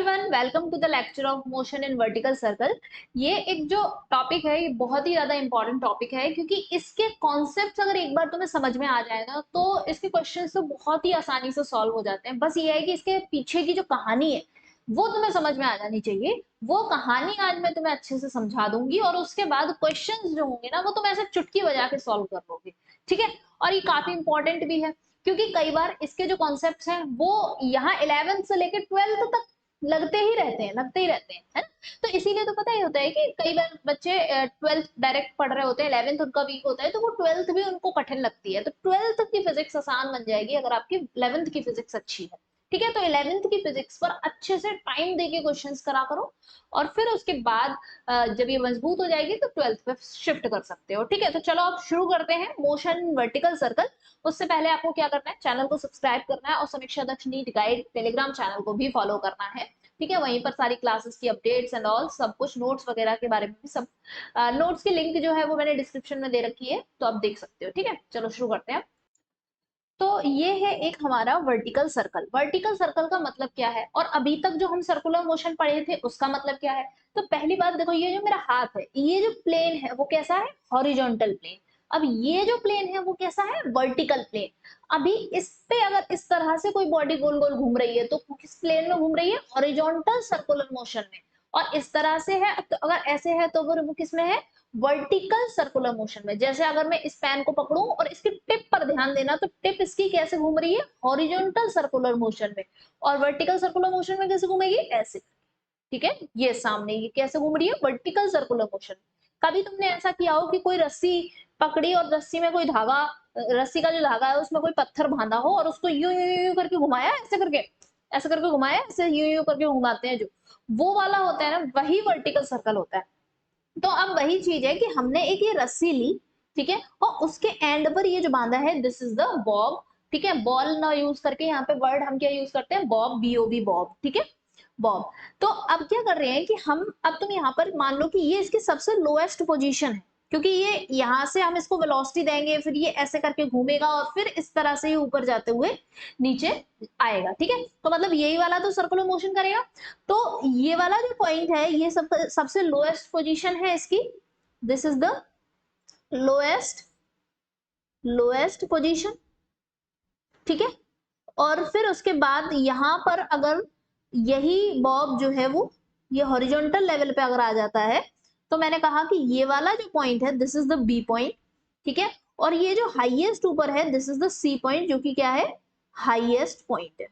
Everyone, welcome to the lecture of motion in vertical circle. ये एक जो topic है ये बहुत ही ज्यादा इंपॉर्टेंट टॉपिक है, क्योंकि इसके कॉन्सेप्ट्स अगर एक बार तुम्हें समझ में आ जाए ना तो इसके क्वेश्चंस तो बहुत ही आसानी से सॉल्व हो जाते हैं। बस ये है कि इसके पीछे की जो कहानी है वो तुम्हें समझ में आ जानी चाहिए। वो कहानी आज मैं तुम्हें अच्छे से समझा दूंगी और उसके बाद क्वेश्चंस जो होंगे ना वो तुम ऐसे चुटकी बजा के सॉल्व कर लोगे। ठीक है, और ये काफी इंपॉर्टेंट भी है क्योंकि कई बार इसके जो कॉन्सेप्ट्स हैं वो यहाँ 11th से लेकर 12th तक लगते ही रहते हैं, लगते ही रहते हैं, है ना। तो इसीलिए तो पता ही होता है कि कई बार बच्चे 12th डायरेक्ट पढ़ रहे होते हैं, 11th उनका वीक होता है तो वो 12th भी उनको कठिन लगती है। तो 12th की फिजिक्स आसान बन जाएगी अगर आपकी 11th की फिजिक्स अच्छी है। ठीक है, तो 11th की फिजिक्स पर अच्छे से टाइम देके क्वेश्चंस करा करो और फिर उसके बाद जब ये मजबूत हो जाएगी तो 12th पे शिफ्ट कर सकते हो। ठीक है, तो चलो आप शुरू करते हैं मोशन वर्टिकल सर्कल। उससे पहले आपको क्या करना है, चैनल को सब्सक्राइब करना है और समीक्षा दक्ष नीट गाइड टेलीग्राम चैनल को भी फॉलो करना है। ठीक है, वहीं पर सारी क्लासेस की अपडेट्स एंड ऑल सब कुछ, नोट्स वगैरह के बारे में भी सब, नोट्स की लिंक जो है वो मैंने डिस्क्रिप्शन में दे रखी है तो आप देख सकते हो। ठीक है, चलो शुरू करते हैं। तो ये है एक हमारा वर्टिकल सर्कल। वर्टिकल सर्कल का मतलब क्या है और अभी तक जो हम सर्कुलर मोशन पढ़े थे उसका मतलब क्या है। तो पहली बात देखो, ये जो मेरा हाथ है, ये जो प्लेन है वो कैसा है, हॉरिजॉन्टल प्लेन। अब ये जो प्लेन है वो कैसा है, वर्टिकल प्लेन। अभी इस पे अगर इस तरह से कोई बॉडी गोल गोल घूम रही है तो किस प्लेन में घूम रही है, हॉरिजॉन्टल सर्कुलर मोशन में। और इस तरह से है तो अगर ऐसे है तो फिर वो किस में है, वर्टिकल सर्कुलर मोशन में। जैसे अगर मैं इस पेन को पकड़ूं और इसकी टिप पर ध्यान देना तो टिप इसकी कैसे घूम रही है, हॉरिजॉन्टल सर्कुलर मोशन में। और वर्टिकल सर्कुलर मोशन में कैसे घूमेगी, ऐसे। ठीक है, ये सामने ये कैसे घूम रही है, वर्टिकल सर्कुलर मोशन। कभी तुमने ऐसा किया हो कि कोई रस्सी पकड़ी और रस्सी में कोई धागा, रस्सी का जो धागा है उसमें कोई पत्थर बांधा हो और उसको यूं यूं यूं करके घुमाया, ऐसे करके घुमाया, ऐसे यूं यूं करके घुमाते हैं जो, वो वाला होता है ना, वही वर्टिकल सर्कल होता है। तो अब वही चीज है कि हमने एक ये रस्सी ली, ठीक है, और उसके एंड पर ये जो बांधा है दिस इज द बॉब। ठीक है, बॉल ना यूज करके यहाँ पे वर्ड हम क्या यूज करते हैं, बॉब, BOB, बॉब। ठीक है, बॉब। तो अब क्या कर रहे हैं कि हम, अब तुम यहाँ पर मान लो कि ये इसकी सबसे लोएस्ट पोजीशन है, क्योंकि ये यहाँ से हम इसको वेलोसिटी देंगे, फिर ये ऐसे करके घूमेगा और फिर इस तरह से ये ऊपर जाते हुए नीचे आएगा। ठीक है, तो मतलब यही वाला तो सर्कुलर मोशन करेगा। तो ये वाला जो पॉइंट है ये सबसे लोएस्ट पोजीशन है इसकी, this is the lowest lowest position. ठीक है, और फिर उसके बाद यहाँ पर अगर यही बॉब जो है वो ये हॉरिजॉन्टल लेवल पे अगर आ जाता है तो मैंने कहा कि ये वाला जो पॉइंट है this is the B point. ठीक है, और ये जो हाईएस्ट ऊपर है this is the C point, जो कि क्या है, हाईएस्ट पॉइंट है।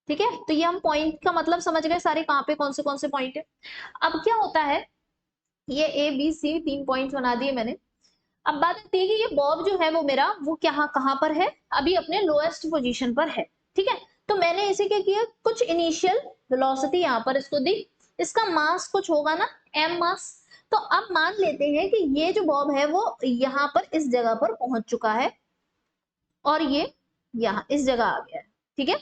ठीक है, तो ये हम पॉइंट का मतलब समझ गए सारे, कहाँ पे कौन से पॉइंट है। अब क्या होता है, ये A B C 3 पॉइंट बना दिए मैंने। अब बात आती है कि ये बॉब जो है वो मेरा वो क्या कहाँ पर है, अभी अपने लोएस्ट पोजीशन पर है। ठीक है, तो मैंने इसे क्या किया, कुछ इनिशियल वेलोसिटी यहाँ पर इसको दी, इसका मास कुछ होगा ना, m मास। तो अब मान लेते हैं कि ये जो बॉब है वो यहाँ पर इस जगह पर पहुंच चुका है और ये यहाँ इस जगह आ गया है। ठीक है,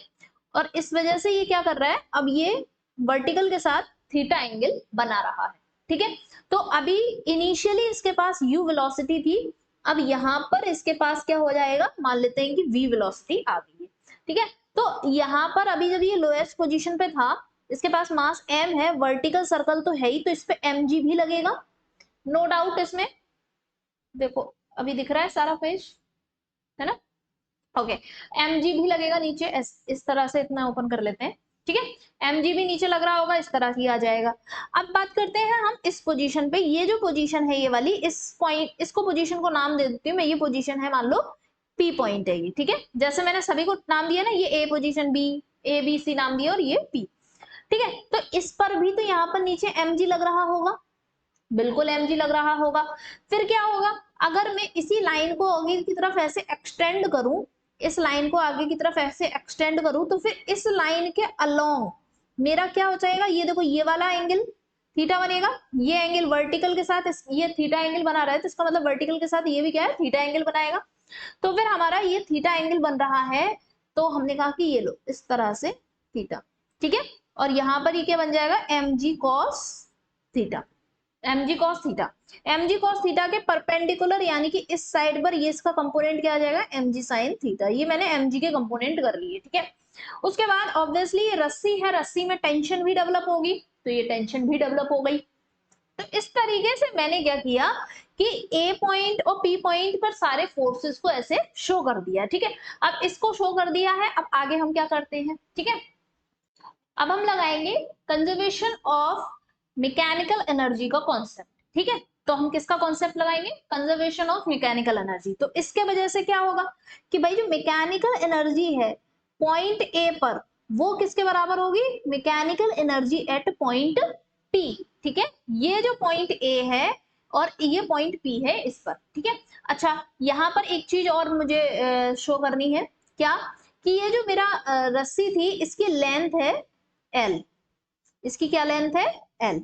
और इस वजह से ये क्या कर रहा है, अब ये वर्टिकल के साथ थीटा एंगल बना रहा है। ठीक है, तो अभी इनिशियली इसके पास u वेलोसिटी थी, अब यहाँ पर इसके पास क्या हो जाएगा, मान लेते हैं कि v वेलोसिटी आ गई है। ठीक है, तो यहाँ पर अभी जब ये लोएस्ट पोजीशन पे था, इसके पास मास m है, वर्टिकल सर्कल तो है ही, तो इस पे mg भी लगेगा, नो डाउट। इसमें देखो अभी दिख रहा है सारा फेज, है ना। ओके, mg भी लगेगा नीचे, इस तरह से इतना ओपन कर लेते हैं। ठीक है, mg भी नीचे लग रहा होगा, इस तरह की आ जाएगा। अब बात करते हैं हम इस पोजीशन पे, ये जो पोजीशन है ये वाली, इस पॉइंट, इसको पोजीशन को नाम दे देती हूँ मैं, ये पोजीशन है मान लो P पॉइंट है ये। ठीक है, जैसे मैंने सभी को नाम दिया ना, ये A पोजीशन, B, ABC नाम दिया और ये P। ठीक है, तो इस पर भी तो यहाँ पर नीचे mg लग रहा होगा, बिल्कुल mg लग रहा होगा। फिर क्या होगा, अगर मैं इसी लाइन को आगे की तरफ ऐसे एक्सटेंड करूं, इस लाइन को आगे की तरफ ऐसे एक्सटेंड करूं तो फिर इस लाइन के अलोंग मेरा क्या हो जाएगा, ये देखो ये वाला एंगल थीटा बनेगा, ये एंगल वर्टिकल के साथ ये थीटा एंगल बना रहा है तो इसका मतलब वर्टिकल के साथ ये भी क्या है, थीटा एंगल बनाएगा। तो फिर हमारा ये थीटा एंगल बन रहा है, तो हमने कहा कि ये लो इस तरह से थीटा। ठीक है, और यहां पर ये क्या बन जाएगा, mg cos theta, mg cos theta, mg cos theta के परपेंडिकुलर यानी कि इस साइड पर ये इसका कंपोनेंट क्या आ जाएगा mg sin थीटा, ये मैंने mg के कंपोनेंट कर लिए, ठीक है। उसके बाद ऑब्वियसली ये रस्सी है, रस्सी में टेंशन भी डेवलप होगी, तो ये टेंशन भी डेवलप हो गई। तो इस तरीके से मैंने क्या किया कि ए पॉइंट और पी पॉइंट पर सारे फोर्सेस को ऐसे शो कर दिया, ठीक है। अब इसको शो कर दिया है, अब आगे हम क्या करते हैं, ठीक है। अब हम लगाएंगे कंजर्वेशन ऑफ मैकेनिकल एनर्जी का कॉन्सेप्ट, ठीक है। तो हम किसका कॉन्सेप्ट लगाएंगे, कंजर्वेशन ऑफ मैकेनिकल एनर्जी। तो इसके वजह से क्या होगा कि भाई जो मैकेनिकल एनर्जी है पॉइंट ए पर, वो किसके बराबर होगी, mechanical energy at point P, ठीक है। ये जो पॉइंट ए है और ये पॉइंट पी है इस पर, ठीक है। अच्छा, यहाँ पर एक चीज और मुझे शो करनी है, क्या कि ये जो मेरा रस्सी थी इसकी लेंथ है एल, इसकी क्या लेंथ है एल,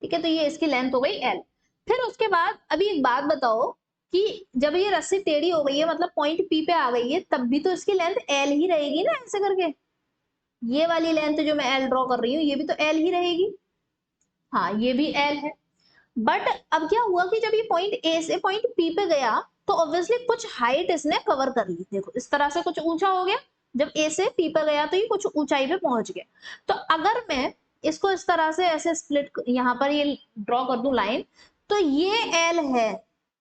ठीक है। तो ये इसकी लेंथ हो गई एल। फिर उसके बाद अभी एक बात बताओ कि जब ये रस्सी टेढ़ी हो गई है मतलब पॉइंट पी पे आ गई है, तब भी तो इसकी लेंथ एल ही रहेगी ना, ऐसे करके ये वाली लेंथ जो मैं एल ड्रॉ कर रही हूँ ये भी तो एल ही रहेगी, हाँ ये भी एल है। बट अब क्या हुआ कि जब ये पॉइंट ए से पॉइंट पी पे गया तो ऑब्वियसली कुछ हाइट इसने कवर कर ली, देखो इस तरह से कुछ ऊंचा हो गया, जब ए से पी पे गया तो ये कुछ ऊंचाई पे पहुंच गया। तो अगर मैं इसको इस तरह से ऐसे स्प्लिट यहाँ पर ये ड्रॉ कर दूं लाइन, तो ये एल है,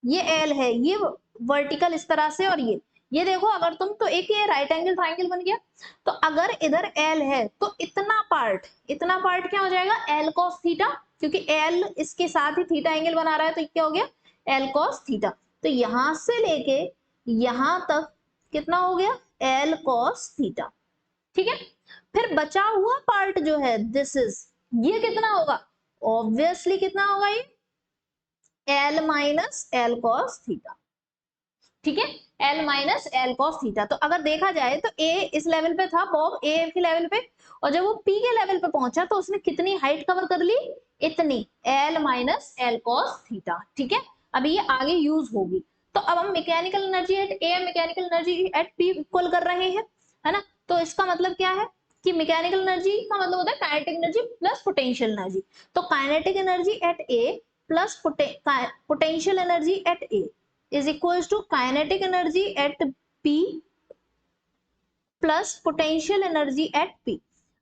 ये एल है, ये वर्टिकल इस तरह से, और ये देखो अगर तुम, तो एक ये राइट एंगल ट्राइंगल बन गया। तो अगर इधर एल है तो इतना पार्ट क्या हो जाएगा एल कॉस थीटा, क्योंकि एल इसके साथ ही थीटा एंगल बना रहा है, तो क्या हो गया एल कॉस थीटा। तो यहां से लेके यहां तक कितना हो गया एल कॉस थीटा, ठीक है। फिर बचा हुआ पार्ट जो है दिस इज, ये कितना होगा, ऑब्वियसली कितना होगा ये L minus L cos theta, ठीक है। L minus L cos theta. तो अगर देखा जाए तो ए इस लेवल पे था, बॉब ए के लेवल पे, और जब वो पी के लेवल पे पहुंचा तो उसने कितनी हाइट कवर कर ली, इतनी, L minus L cos theta, ठीक है। अभी ये आगे यूज होगी। तो अब हम mechanical energy at A mechanical energy at P equal कर रहे हैं, है ना। तो इसका मतलब क्या है कि मैकेनिकल एनर्जी का मतलब होता है kinetic energy plus potential energy. तो kinetic energy at A plus potential energy at A is equals to kinetic energy at P plus potential energy at P।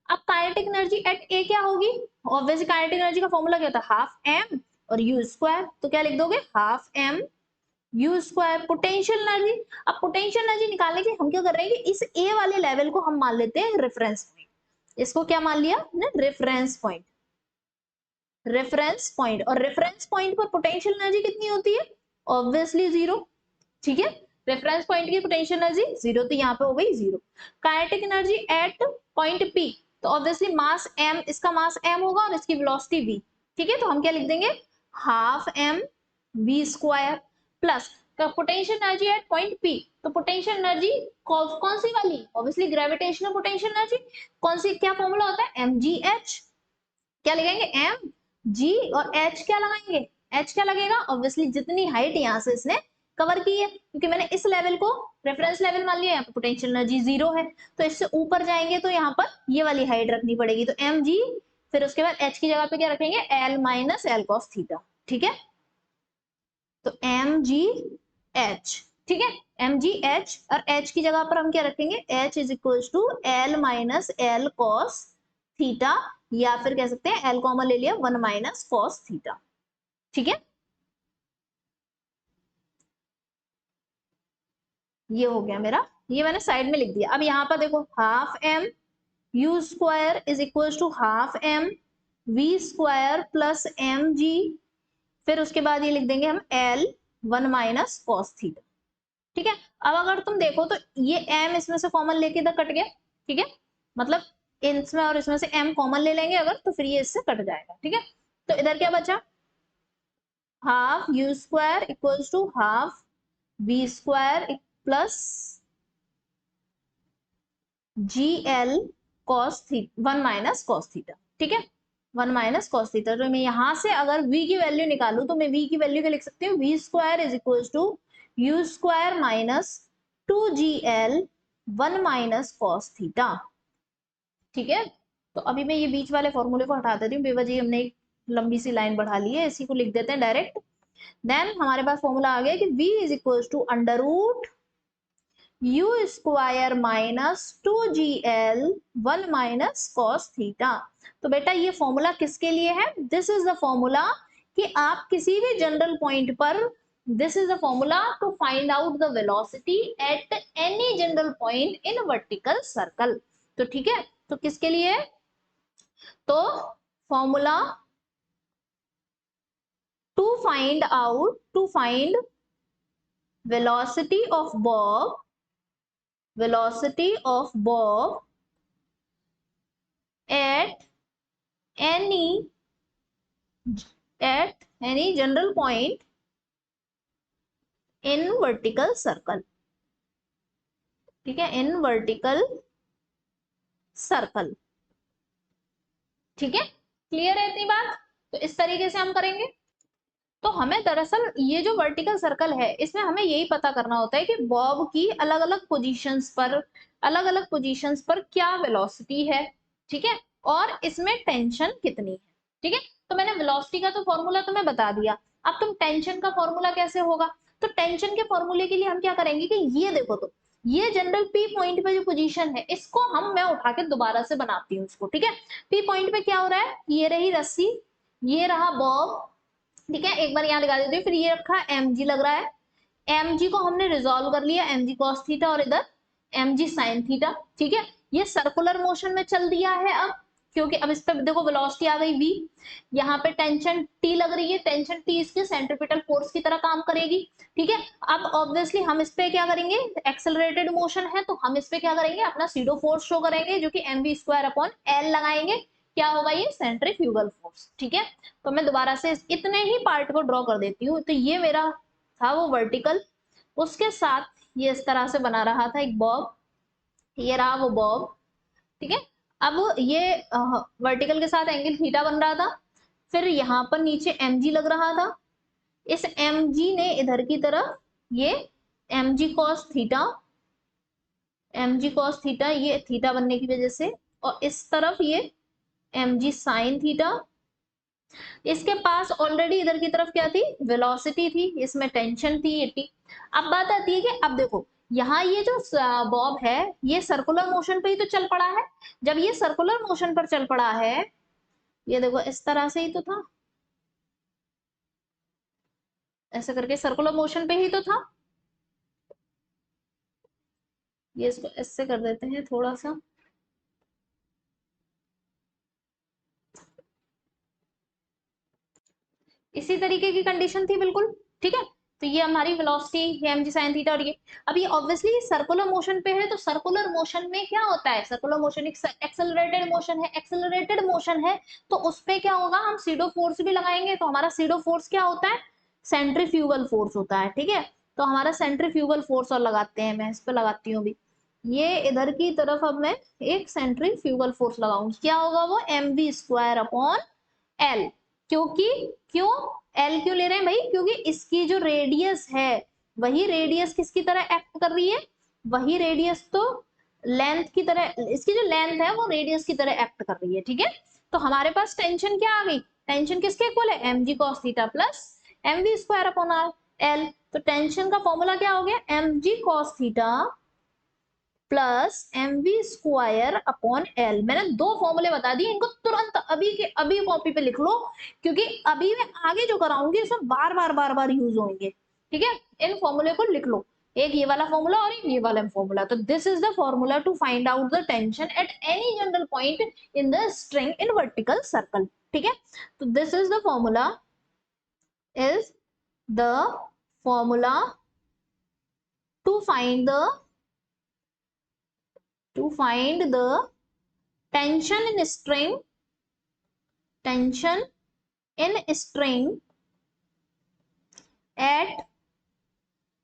अब काइनेटिक एनर्जी एट ए क्या होगी, obviously kinetic energy का formula क्या था half M और U square, तो क्या लिख दोगे half M U square. Potential energy, अब पोटेंशियल एनर्जी निकालने के हम क्या कर रहे हैं कि इस ए वाले लेवल को हम मान लेते हैं रेफरेंस पॉइंट, इसको क्या मान लिया रेफरेंस पॉइंट, रेफरेंस पॉइंट। और रेफरेंस पॉइंट पर पोटेंशियल एनर्जी कितनी होती है, ऑब्वियसली जीरो, ठीक है। रेफरेंस पॉइंट की पोटेंशियल एनर्जी जीरो, तो यहाँ पे हो गई zero. Kinetic energy at point P, तो ऑब्वियसली मास एम, इसका मास एम होगा और इसकी वेलोसिटी वी, ठीक है। तो हम क्या लिख देंगे half M V square plus potential energy at point P, तो पोटेंशियल एनर्जी कौन सी वाली, ऑब्वियसली ग्रेविटेशनल पोटेंशियल एनर्जी, कौन सी, क्या फॉर्मूला होता है एम जी एच, क्या लगाएंगे एम जी और एच क्या लगाएंगे, एच क्या लगेगा, ऑब्वियसली जितनी हाइट यहाँ से इसने कवर की है, क्योंकि मैंने इस लेवल को रेफरेंस लेवल मान लिया, यहाँ पे पोटेंशियल एनर्जी जीरो है, तो इससे ऊपर जाएंगे तो यहाँ पर ये वाली हाइट रखनी पड़ेगी, तो एम जी, फिर उसके बाद एच की जगह पे क्या रखेंगे L minus L cos theta, ठीक है। तो एम जी एच, ठीक है, एम जी एच, और एच की जगह पर हम क्या रखेंगे H is equal to L minus L cos theta, या फिर कह सकते हैं एल कॉमन ले लिया वन माइनस कॉस थीटा, ठीक है। ये हो गया मेरा, ये मैंने साइड में लिख दिया। अब यहाँ पर देखो half M U square is equal to half M V square plus M G, फिर उसके बाद ये लिख देंगे हम L one minus cos theta, ठीक है। अब अगर तुम देखो तो ये m इसमें से कॉमन लेके इधर कट गया, ठीक है, मतलब इसमें और इसमें से m कॉमन ले लेंगे अगर, तो फिर ये इससे कट जाएगा, ठीक है। तो इधर क्या बचा half U square equals to half V square plus G L cos theta one minus cos theta, ठीक है, वन माइनस कॉस थीटा। तो मैं यहां से अगर v की वैल्यू निकालू तो मैं v की वैल्यू क्या लिख सकती हूँ, V square is equal to U square minus two G L one minus cos theta, ठीक है। तो अभी मैं ये बीच वाले फॉर्मूले को हटा देती हूँ, बेवजह हमने लंबी सी लाइन बढ़ा ली है, इसी को लिख देते हैं डायरेक्ट। देन हमारे पास फॉर्मूला आ गया कि v is equal to under root you square minus 2gl 1 minus cos theta. तो बेटा ये फॉर्मूला किसके लिए है? दिस इज द फॉर्मूला कि आप किसी भी जनरल पॉइंट पर, this is the formula to find out the velocity at any general point in vertical circle. तो ठीक है, तो किसके लिए? तो formula to find velocity of bob at any general point in vertical circle। ठीक है, इन वर्टिकल सर्कल। ठीक है, क्लियर है इतनी बात? तो इस तरीके से हम करेंगे। तो हमें दरअसल ये जो वर्टिकल सर्कल है, इसमें हमें यही पता करना होता है कि बॉब की अलग अलग पोजीशंस पर क्या वेलोसिटी है। ठीक है, और इसमें टेंशन कितनी है। ठीक है, तो मैंने वेलोसिटी का तो फॉर्मूला तुम्हें बता दिया, अब तुम टेंशन का फॉर्मूला कैसे होगा? तो टेंशन के फॉर्मूले के लिए हम क्या करेंगे कि ये देखो, तो ये जनरल पी पॉइंट पे जो पोजीशन है, इसको मैं उठा के दोबारा से बनाती हूँ उसको। ठीक है, पी पॉइंट पे क्या हो रहा है? ये रही रस्सी, ये रहा बॉब। ठीक है, एक बार यहाँ लगा देते हैं, फिर ये रखा mg लग रहा है, mg को हमने रिजोल्व कर लिया, mg cos थीटा और इधर mg sin थीटा। ठीक है, ये सर्कुलर मोशन में चल दिया है अब, क्योंकि अब इस पे देखो वेलोसिटी आ गई v, यहाँ पे टेंशन t लग रही है, टेंशन t इसके सेंट्रीपिटल फोर्स की तरह काम करेगी। ठीक है, अब ऑब्वियसली हम इस पे क्या करेंगे, एक्सेलरेटेड मोशन है तो हम इस पे क्या करेंगे, अपना सीडो फोर्स शो करेंगे, जो कि mv स्क्वायर अपॉन l लगाएंगे। क्या होगा? ये सेंट्रीफ्यूगल फोर्स। ठीक है, तो मैं दोबारा से इतने ही पार्ट को ड्रॉ कर देती हूँ। तो ये मेरा था वो वर्टिकल, उसके साथ ये इस तरह से बना रहा था एक बॉब, ये रहा वो बॉब। ठीक है, अब ये वर्टिकल के साथ एंगल थीटा बन रहा था, फिर यहाँ पर नीचे mg लग रहा था, इस mg ने इधर की तरफ ये mg cos थीटा, ये थीटा बनने की वजह से, और इस तरफ ये mg sin थीटा। इसके पास ऑलरेडी इधर की तरफ क्या थी? वेलोसिटी थी, इसमें टेंशन थी, ये टी। अब बात आती है कि अब देखो, यहाँ ये जो बॉब है, ये सर्कुलर मोशन पे ही तो चल पड़ा है। जब ये सर्कुलर मोशन पर चल पड़ा है, ये देखो इस तरह से ही तो था, ऐसे करके सर्कुलर मोशन पे ही तो था। ये इसको ऐसे कर देते हैं थोड़ा सा, इसी तरीके की कंडीशन थी बिल्कुल। ठीक है, तो ये हमारी वेलोसिटी, ये एम जी साइन थीटा, और ये अब ये ऑब्वियसली सर्कुलर मोशन पे है, तो सर्कुलर मोशन में क्या होता है? सर्कुलर मोशन एक एक्सेलरेटेड मोशन है, एक्सेलरेटेड मोशन है तो उस पे क्या होगा, हम सीडो फोर्स भी लगाएंगे। तो हमारा सीडो फोर्स क्या होता है? सेंट्रीफ्यूगल फोर्स होता है। ठीक है, तो हमारा सेंट्रीफ्यूगल फोर्स और लगाते हैं, मैं इस पे लगाती हूँ अभी, ये इधर की तरफ अब मैं एक सेंट्रीफ्यूगल फोर्स लगाऊंगी, क्या होगा वो? M V square upon L. क्योंकि क्यों एल क्यों ले रहे हैं भाई? क्योंकि इसकी जो रेडियस है, वही रेडियस किसकी तरह एक्ट कर रही है? वही रेडियस तो लेंथ की तरह, इसकी जो लेंथ है वो रेडियस की तरह एक्ट कर रही है। ठीक है, तो हमारे पास टेंशन क्या आ गई? टेंशन किसके इक्वल है? M G cos theta plus M V square upon R L. तो टेंशन का फॉर्मूला क्या हो गया? M G cos theta plus M V square upon L. मैंने दो फॉर्मूले बता दिए, इनको तुरंत अभी के अभी कॉपी पे लिख लो, क्योंकि अभी मैं आगे जो कराऊंगी उसमें बार बार यूज होंगे। ठीक है, इन फॉर्मूले को लिख लो, एक ये वाला फॉर्मूला और एक ये वाला फॉर्मूला। तो this is the formula to find out the tension at any general point in the string in vertical circle. ठीक है, तो this is the formula, is the formula to find the tension in string at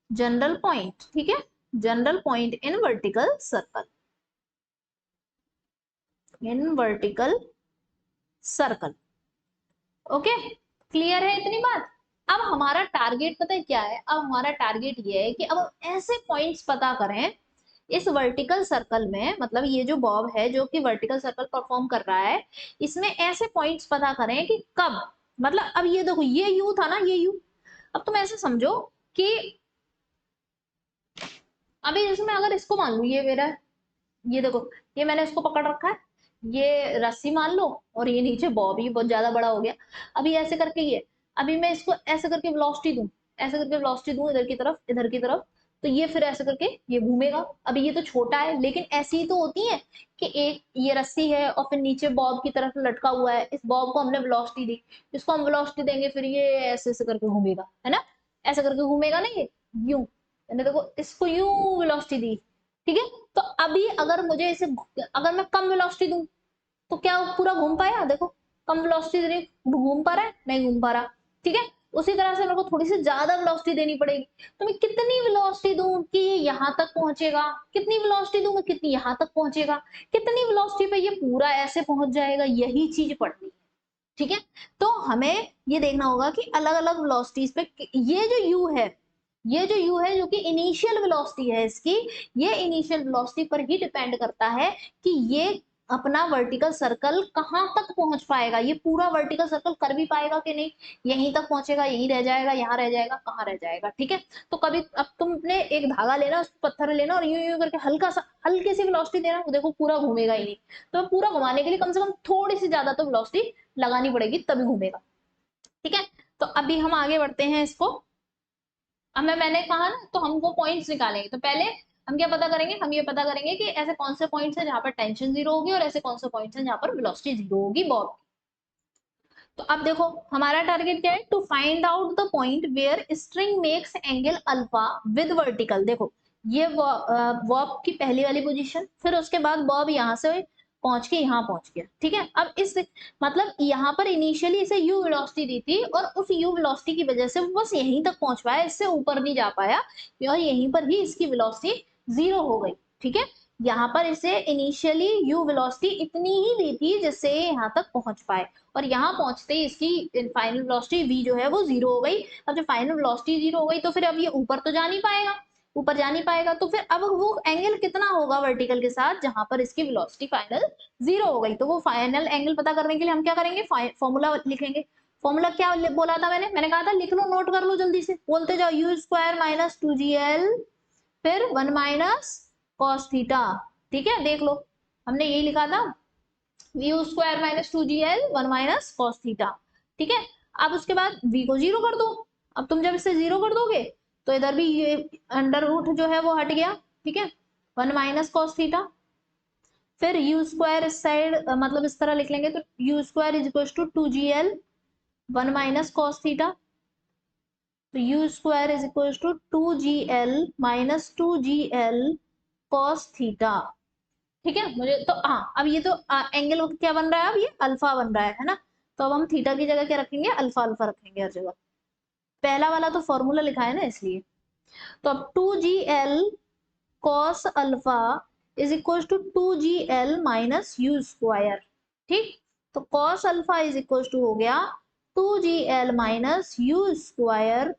general point. ठीक है, general point in vertical circle, in vertical circle. Okay, clear है इतनी बात? अब हमारा टारगेट पता है क्या है? अब हमारा टारगेट ये है कि अब ऐसे पॉइंट्स पता करें इस वर्टिकल सर्कल में, मतलब ये जो बॉब है जो कि वर्टिकल सर्कल परफॉर्म कर रहा है, इसमें ऐसे पॉइंट्स पता करें कि कब, मतलब अब ये देखो ये यू था ना, ये यू, अब तुम ऐसे समझो कि अभी इसमें अगर इसको मान लू ये मेरा, ये देखो ये मैंने इसको पकड़ रखा है, ये रस्सी मान लो, और ये नीचे बॉब, ये बहुत ज्यादा बड़ा हो गया। अभी ऐसे करके ये, अभी मैं इसको ऐसे करके वेलोसिटी दूं, ऐसे करके वेलोसिटी दूं इधर की तरफ, इधर की तरफ, तो ये फिर ऐसे करके ये घूमेगा। अभी ये तो छोटा है, लेकिन ऐसी ही तो होती है कि एक ये रस्सी है और फिर नीचे बॉब की तरफ लटका हुआ है, इस बॉब को हमने वेलोसिटी दी, इसको हम वेलोसिटी देंगे, फिर ये ऐसे ऐसे करके घूमेगा, है ना, ऐसे करके घूमेगा ना ये, यूं, मैंने देखो इसको यूं वेलोसिटी दी, ठीक है। तो अभी अगर मुझे इसे, अगर मैं कम वेलोसिटी दूं तो क्या वो पूरा घूम पाया, देखो कम वेलोसिटी घूम पा रहा है, नहीं घूम पा रहा, ठीक है। उसी तरह से मेरे को थोड़ी सी ज्यादा वेलोसिटी देनी पड़ेगी, तो मैं कितनी वेलोसिटी दूं कि ये यहाँ तक पहुंचेगा, कितनी वेलोसिटी दूंगा कितनी यहाँ तक पहुंचेगा, कितनी वेलोसिटी पे ये पूरा ऐसे पहुंच जाएगा, यही चीज पढ़नी है, ठीक है। तो हमें ये देखना होगा कि अलग अलग वेलोसिटीज पे ये जो u है, ये जो u है जो कि इनिशियल वेलोसिटी है इसकी, ये इनिशियल वेलोसिटी पर ही डिपेंड करता है कि ये अपना वर्टिकल सर्कल कहां तक पहुंच पाएगा, ये पूरा वर्टिकल सर्कल कर भी पाएगा कि नहीं, यहीं तक पहुंचेगा, यहीं रह जाएगा, यहाँ रह जाएगा, कहाँ रह जाएगा, ठीक है। तो कभी अब तुमने एक धागा लेना, उस पत्थर लेना और यूं यूं करके हल्का सा हल्की सी वेलोसिटी देना, वो देखो पूरा घूमेगा ही नहीं। तो पूरा घुमाने के लिए कम से कम थोड़ी सी ज्यादा तो वेलोसिटी लगानी पड़ेगी तभी घूमेगा, ठीक है। तो अभी हम आगे बढ़ते हैं इसको, अब मैंने कहा ना, तो हम वो पॉइंट्स निकालेंगे, तो पहले हम क्या पता करेंगे, हम ये पता करेंगे कि ऐसे कौन से पॉइंट्स हैं जहां पर टेंशन जीरो होगी और ऐसे कौन से पॉइंट्स हैं जहां पर वेलोसिटी जीरो होगी बॉब। तो अब देखो हमारा टारगेट क्या है, to find out the point where string makes angle alpha with vertical. देखो ये बॉब की पहली वाली पोजीशन, फिर उसके बाद बॉब यहाँ से पहुंच के यहाँ पहुंच गया, ठीक है। अब इस, मतलब यहाँ पर इनिशियली इसे u वेलोसिटी दी थी और उस u वेलोसिटी की वजह से वो बस यहीं तक पहुंच पाया, इससे ऊपर नहीं जा पाया, और यहीं पर ही इसकी वेलोसिटी जीरो हो गई, ठीक है। यहाँ पर इसे इनिशियली u वेलोसिटी इतनी ही दी थी जिससे यहाँ तक पहुंच पाए, और यहाँ पहुंचते ही इसकी फाइनल वेलोसिटी v जो है वो जीरो हो गई। अब जब फाइनल वेलोसिटी जीरो हो गई तो फिर अब ये ऊपर तो जा नहीं पाएगा, ऊपर जा नहीं पाएगा, तो फिर अब वो एंगल कितना होगा वर्टिकल के साथ जहां पर इसकी वेलोसिटी फाइनल जीरो हो गई। तो वो फाइनल एंगल पता करने के लिए हम क्या करेंगे, फॉर्मूला लिखेंगे। फॉर्मूला क्या बोला था मैंने कहा था लिख लो, नोट कर लो जल्दी से, बोलते जाओ, यू स्क्वायर माइनस 2gl फिर 1 माइनस कॉस थीटा, ठीक है, देख लो हमने यही लिखा था, you square minus 2gl 1 minus cos theta, ठीक है। अब उसके बाद v को जीरो कर दो, अब तुम जब इसे जीरो कर दोगे तो इधर भी ये अंडर रूट जो है वो हट गया, ठीक है, 1 माइनस कॉस थीटा, फिर यू स्क्वायर इस साइड मतलब इस तरह लिख लेंगे, तो u square is equal to 2gl 1 minus cos theta, तो u square is equal to 2gl minus 2gl cos theta, ठीक है। मुझे तो हाँ, अब ये तो एंगल क्या बन रहा है, अब ये अल्फा बन रहा है ना, तो अब हम थीटा की जगह क्या रखेंगे, अल्फा अल्फा रखेंगे हर जगह, पहला वाला तो फॉर्मूला लिखा है ना इसलिए। तो अब 2gl cos alpha is equal to 2gl minus U square, ठीक। तो cos alpha is equal to हो गया 2gl minus U square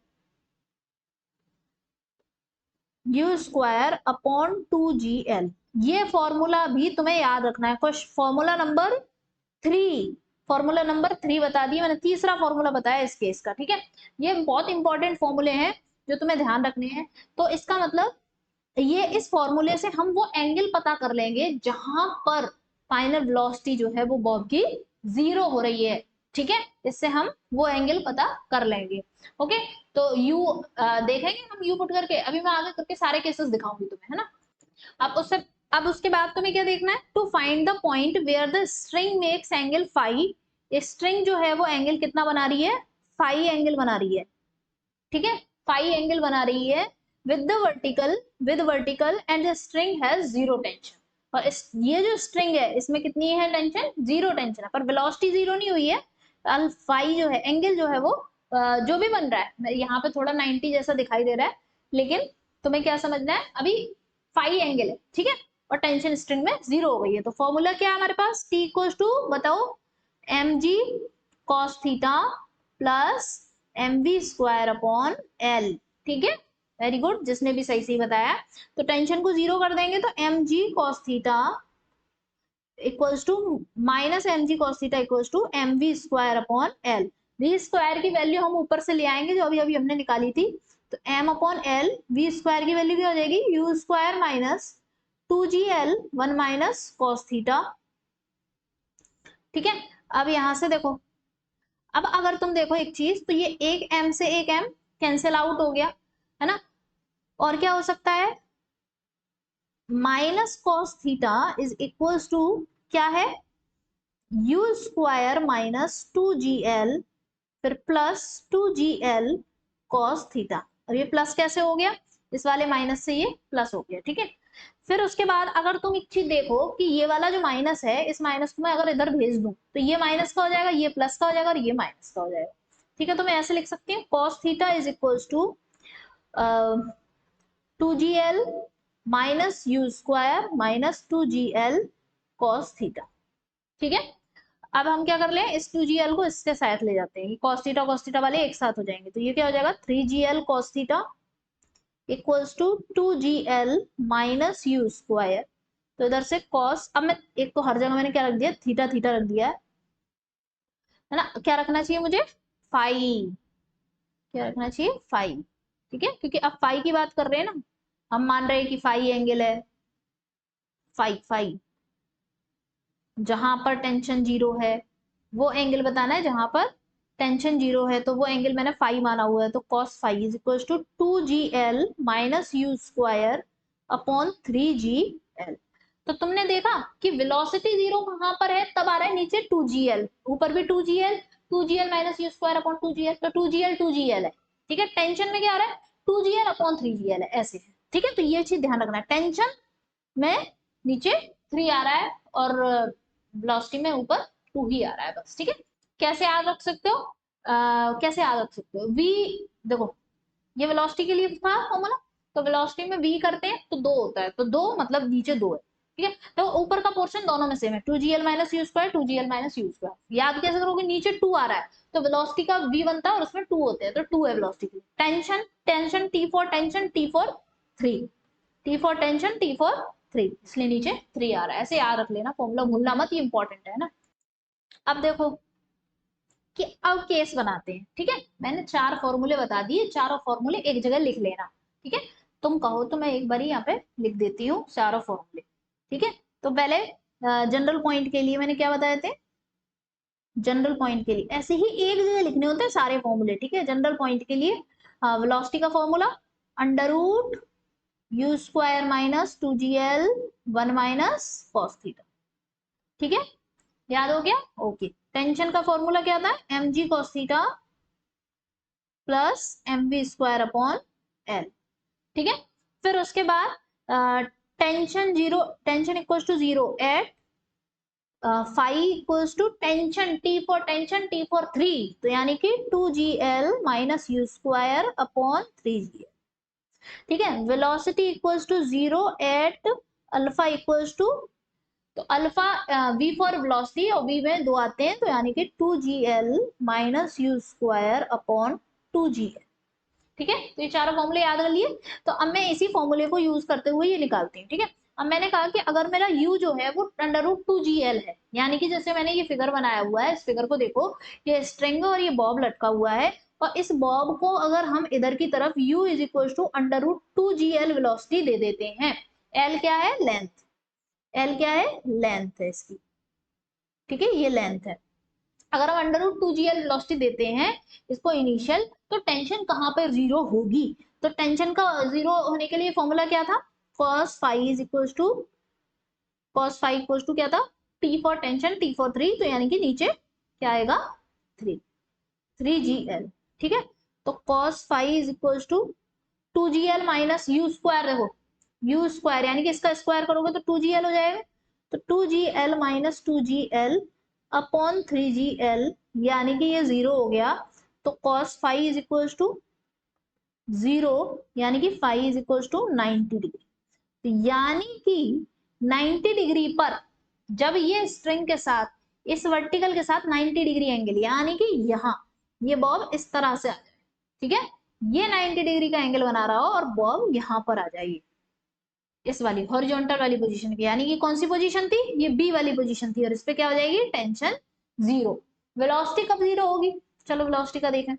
upon 2gl। ये फॉर्मूला भी तुम्हें याद रखना है, question formula number 3, formula number 3 बता दिया मैंने, तीसरा फॉर्मूला बताया इस केस का, ठीक है। ये बहुत इंपॉर्टेंट फॉर्मूले हैं जो तुम्हें ध्यान रखने हैं। तो इसका मतलब ये इस फॉर्मूले से हम वो एंगल पता कर लेंगे जहां पर फाइनल वेलोसिटी जो है वो बॉब की जीरो हो रही है, ठीक है, इससे हम वो एंगल पता कर लेंगे। ओके, तो u देखेंगे हम u पुट करके, अभी मैं आगे करके सारे केसेस दिखाऊंगी तुम्हें, है ना। अब उसके बाद तुम्हें क्या देखना है, to find the point where the string makes angle phi. String जो है वो एंगल कितना बना रही है, फाई एंगल बना रही है, ठीक है, फाई एंगल बना रही है with the vertical and the string has zero tension. और ये जो स्ट्रिंग है इसमें कितनी है टेंशन, जीरो टेंशन है, पर वेलोसिटी जीरो नहीं हुई है। फाई जो है एंगल जो है वो जो भी बन रहा है, यहाँ पे थोड़ा 90 जैसा दिखाई दे रहा है, लेकिन तुम्हें क्या समझना है, अभी फाई एंगल है, ठीक है, और टेंशन स्ट्रिंग में जीरो हो गई है। तो फॉर्मूला क्या है हमारे पास, T इक्वल्स टू बताओ mg cos theta plus mv square upon l, ठीक है। वेरी गुड, जिसने भी सही सही बताया। तो टेंशन को 0 कर देंगे तो mg cos theta equals to minus mg cos theta equals to mv square upon l। v square की वैल्यू हम ऊपर से ले आएंगे जो अभी अभी हमने निकाली थी, तो m upon l, v square की वैल्यू क्या हो जाएगी, u square minus 2gl 1 minus cos theta. ठीक है, अब यहां से देखो, अब अगर तुम देखो एक चीज, तो ये एक m से एक m कैंसिल आउट हो गया, है ना, और क्या हो सकता है, minus cos theta is equals to क्या है, u स्क्वायर माइनस 2gl फिर प्लस 2gl cos थीटा। अब ये प्लस कैसे हो गया, इस वाले माइनस से ये प्लस हो गया। ठीक है, फिर उसके बाद अगर तुम एक चीज देखो कि ये वाला जो माइनस है, इस माइनस को मैं अगर इधर भेज दूं तो ये माइनस का हो जाएगा, ये प्लस का हो जाएगा और ये माइनस का हो जाएगा। ठीक है, तो मैं ऐसे लिख सकती हूँ cos theta is equals to 2gl minus U square minus 2gl cos theta. ठीक है, अब हम क्या कर ले, इस 2gl को इसके साथ ले जाते हैं, cos थीटा वाले एक साथ हो जाएंगे, तो ये क्या हो जाएगा 3gl cos theta equals to 2gl minus U square. तो इधर से cos, अब मैं एक तो हर जगह मैंने क्या रख दिया, थीटा थीटा रख दिया है ना, क्या रखना चाहिए मुझे, फाई, क्या रखना चाहिए, फाई। ठीक है, क्योंकि अब फाई की बात कर रहे हैं ना, हम मान रहे हैं कि फाई एंगल है, फाई फाई, जहां पर टेंशन 0 है वो एंगल बताना है, जहां पर टेंशन 0 है तो वो एंगल मैंने फाई माना हुआ है, तो cos phi is equal to 2gl minus U square upon 3gl। तो तुमने देखा कि वेलोसिटी 0 कहां पर है, तब आ रहा है नीचे 2gl, ऊपर भी 2gl minus U square upon 2gl, तो 2gl है। ठीक है, टेंशन में क्या आ रहा है, 2gl अपॉन 3gl है, ऐसे है। ठीक है, तो ये चीज ध्यान रखना है, टेंशन में नीचे 3 आ रहा है और वेलोसिटी में ऊपर 2 ही आ रहा है बस। ठीक है, कैसे याद रख सकते हो, कैसे याद रख सकते हो, v, देखो ये वेलोसिटी के लिए था फॉर्मूला, तो वेलोसिटी में v करते हैं तो 2 होता है, तो 2 मतलब नीचे 2 है। ठीक है, तो ऊपर का पोर्शन दोनों में सेम है, 2gl minus U square 2gl minus U square. याद कैसे करोगे, नीचे 2 आ रहा है तो वेलोसिटी का v बनता है और उसमें 2 होते हैं, तो 2 है वेलोसिटी के लिए। Tension, tension t for tension, t for 3, T for tension, T for 3, इसलिए नीचे 3 आ रहा है, ऐसे याद रख लेना, फॉर्मूला भूलना मत, ये इंपॉर्टेंट है ना। अब देखो कि अब केस बनाते हैं। ठीक है, मैंने 4 फॉर्मूले बता दिए, चारों फॉर्मूले एक जगह लिख लेना। ठीक है, तुम कहो तो मैं एक बार यहाँ पे लिख देती हूँ चारों फॉर्मूले। ठीक है, तो पहले जनरल पॉइंट के लिए मैंने क्या बताए थे, जनरल पॉइंट के लिए ऐसे ही एक जगह लिखने होते हैं सारे फॉर्मूले। ठीक है, जनरल पॉइंट के लिए वेलोसिटी का formula under root you square minus 2gl 1 minus cos theta. ठीक है, याद हो गया, ओके। टेंशन का फॉर्मूला क्या था, mg cos theta plus mv square upon l। ठीक है, फिर उसके बाद tension 0, tension equals to 0 at phi equals to tension t for tension, t for 3, तो यानी कि 2gl minus U square upon 3gl। ठीक है, velocity equals to 0 at alpha equals to, तो अल्फा v फॉर वेलोसिटी और v में 2 आते हैं, तो यानी कि 2gl minus U square upon 2gl। ठीक है, तो ये चारों फॉर्मूले याद कर लिए। तो अब मैं इसी फॉर्मूले को यूज करते हुए ये निकालती हूँ। ठीक है, अब मैंने कहा कि अगर मेरा u जो है वो अंडर रूट 2gl है, यानी कि जैसे मैंने ये फिगर बनाया हुआ है, इस फिगर को देखो, ये स्ट्रिंग और ये बॉब लटका हुआ है, और इस बॉब को अगर हम इधर की तरफ u is equal to under root 2gl velocity दे देते हैं, l क्या है, लेंथ, l क्या है, लेंथ है इसकी। ठीक है, ये लेंथ है। अगर हम अंडर रूट 2gl वेलोसिटी देते हैं इसको इनिशियल, तो टेंशन कहां पर 0 होगी, तो टेंशन का 0 होने के लिए फॉर्मूला क्या था, cos phi is equal to, cos phi equal to क्या था, t for tension, t for 3, तो यानी कि नीचे क्या आएगा, 3, 3gl। ठीक है, तो cos phi is equal to 2gl minus U square, देखो यू स्क्वायर यानी कि इसका स्क्वायर करोगे तो 2gl हो जाएगा, तो 2gl minus 2gl upon 3gl, यानी कि ये 0 हो गया, तो cos phi is equal to 0, यानी कि phi is equal to 90 degree. तो यानी कि 90 डिग्री पर जब ये स्ट्रिंग के साथ इस वर्टिकल के साथ 90 डिग्री एंगल, यानी कि यहाँ ये बॉब इस तरह से आ जाए। ठीक है, ये 90 डिग्री का एंगल बना रहा हो और बॉब यहाँ पर आ जाएगी इस वाली हॉरिजॉन्टल वाली पोजीशन की, यानी कि कौन सी पोजीशन थी, ये बी वाली पोजीशन थी, और इस पे क्या हो जाएगी, टेंशन जीरो। वेलोसिटी कब जीरो होगी, चलो वेलोसिटी का देखें।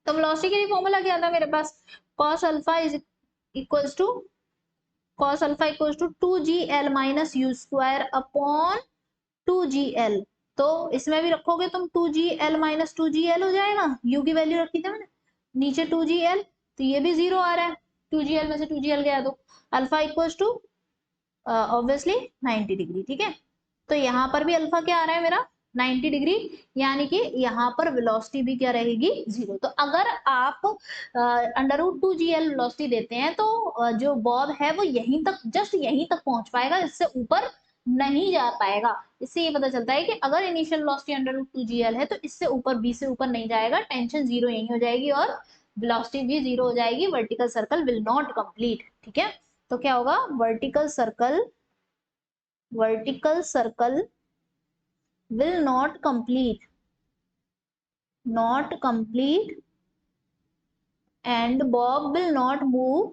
तो वेलोसिटी के लिए फॉर्मूला क्या था मेरे पास, cos alpha is equals to cos alpha equals to 2gl minus U square upon 2gl। तो इसमें भी रखोगे तुम 2gl माइनस 2gl हो जाएगा, u की वैल्यू रखी थी मैंने, नीचे 2gl, तो ये भी जीरो आ रहा है, 2gl में से 2gl गया तो alpha equals to obviously 90 degree. ठीक है, तो यहाँ पर भी अल्फा क्या आ रहा है मेरा 90 डिग्री, यानी कि यहाँ पर वेलोसिटी भी क्या रहेगी, जीरो। तो अगर आप अंडर रूट 2gl वेलोसिटी देते हैं तो जो बॉब है वो यहीं तक, जस्ट यहीं तक पहुंच पाएगा, इससे ऊपर नहीं जा पाएगा। इससे ये पता चलता है कि अगर initial velocity under root 2gl है तो इससे ऊपर, बी से ऊपर नहीं जाएगा, टेंशन जीरो यहीं हो जाएगी और वेलोसिटी भी जीरो हो जाएगी, vertical circle will not complete. ठीक है, तो क्या होगा, vertical circle will not complete and bob will not move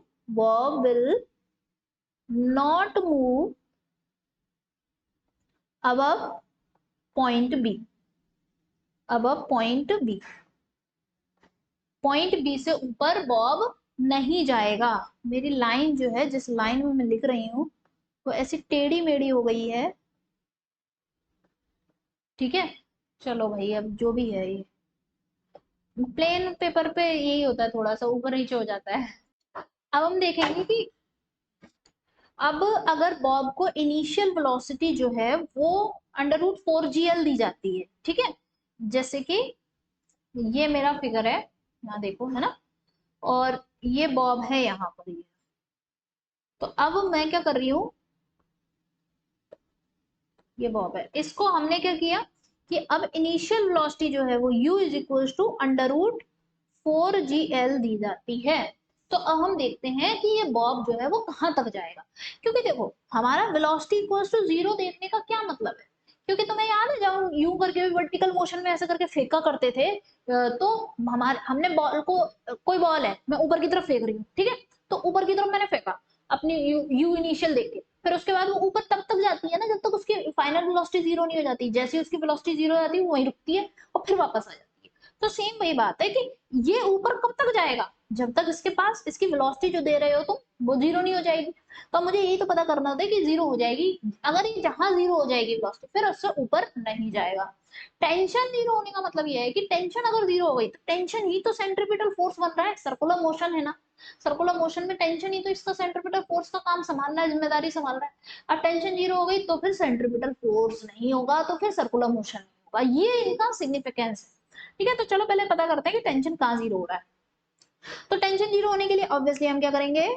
above point b, point B से ऊपर बॉब नहीं जाएगा। मेरी लाइन जो है, जिस लाइन में मैं लिख रही हूँ वो ऐसी टेढ़ी मेढ़ी हो गई है। ठीक है, चलो भाई, अब जो भी है, ये प्लेन पेपर पे यही होता है, थोड़ा सा ऊपर नीचे हो जाता है। अब हम देखेंगे कि अब अगर बॉब को इनिशियल वेलोसिटी जो है वो अंडर रूट 4gl दी जाती है, ठीक है, जैसे कि ये मेरा फिगर है, यहाँ देखो है ना, और ये बॉब है यहाँ पर, ये तो अब मैं क्या कर रही हूँ, ये बॉब है, इसको हमने क्या किया कि अब इनिशियल वेलोसिटी जो है वो u is equal to under root 4gl दी जाती है। तो अब हम देखते हैं कि ये बॉब जो है वो कहाँ तक जाएगा, क्योंकि देखो हमारा वेलोसिटी इक्वल्स टू जीरो देखने का क्या मतलब है, क्योंकि तुम्हें याद है जब हम यूं करके भी वर्टिकल मोशन में ऐसे करके फेंका करते थे, तो हमारे हमने बॉल को, कोई बॉल है मैं ऊपर की तरफ फेंक रही हूँ, ठीक है, तो ऊपर की तरफ मैंने फेंका अपनी यू इनिशियल देख के, फिर उसके बाद वो ऊपर तब तक जाती है ना जब तक उसकी फाइनल वेलोसिटी जीरो नहीं हो जाती, जैसे उसकी वेलोसिटी जीरो हो जाती है वो वहीं रुकती है और फिर वापस आ जाती है। तो सेम वही बात है कि ये ऊपर कब तक जाएगा, जब तक इसके पास इसकी वेलोसिटी जो दे रहे हो तुम वो जीरो नहीं हो जाएगी। तो मुझे यही तो पता करना होता है कि जीरो हो जाएगी, अगर ये जहां जीरो हो जाएगी वेलोसिटी फिर उससे ऊपर नहीं जाएगा। टेंशन जीरो होने का मतलब ये है कि टेंशन अगर जीरो हो गई तो टेंशन ही तो सेंट्रीपिटल फोर्स बन रहा है, सर्कुलर मोशन है ना, सर्कुलर मोशन में टेंशन ही तो इसका सेंट्रीपिटल फोर्स का काम संभालना है, जिम्मेदारी संभाल रहा है। अब टेंशन जीरो हो गई तो फिर सेंट्रीपिटल फोर्स नहीं होगा, तो फिर सर्कुलर मोशन नहीं होगा, ये इनका सिग्निफिकेंस है। ठीक है, तो चलो पहले पता करते हैं कि टेंशन कहाँ जीरो हो रहा है। तो टेंशन जीरो होने के लिए ऑब्वियसली हम क्या करेंगे,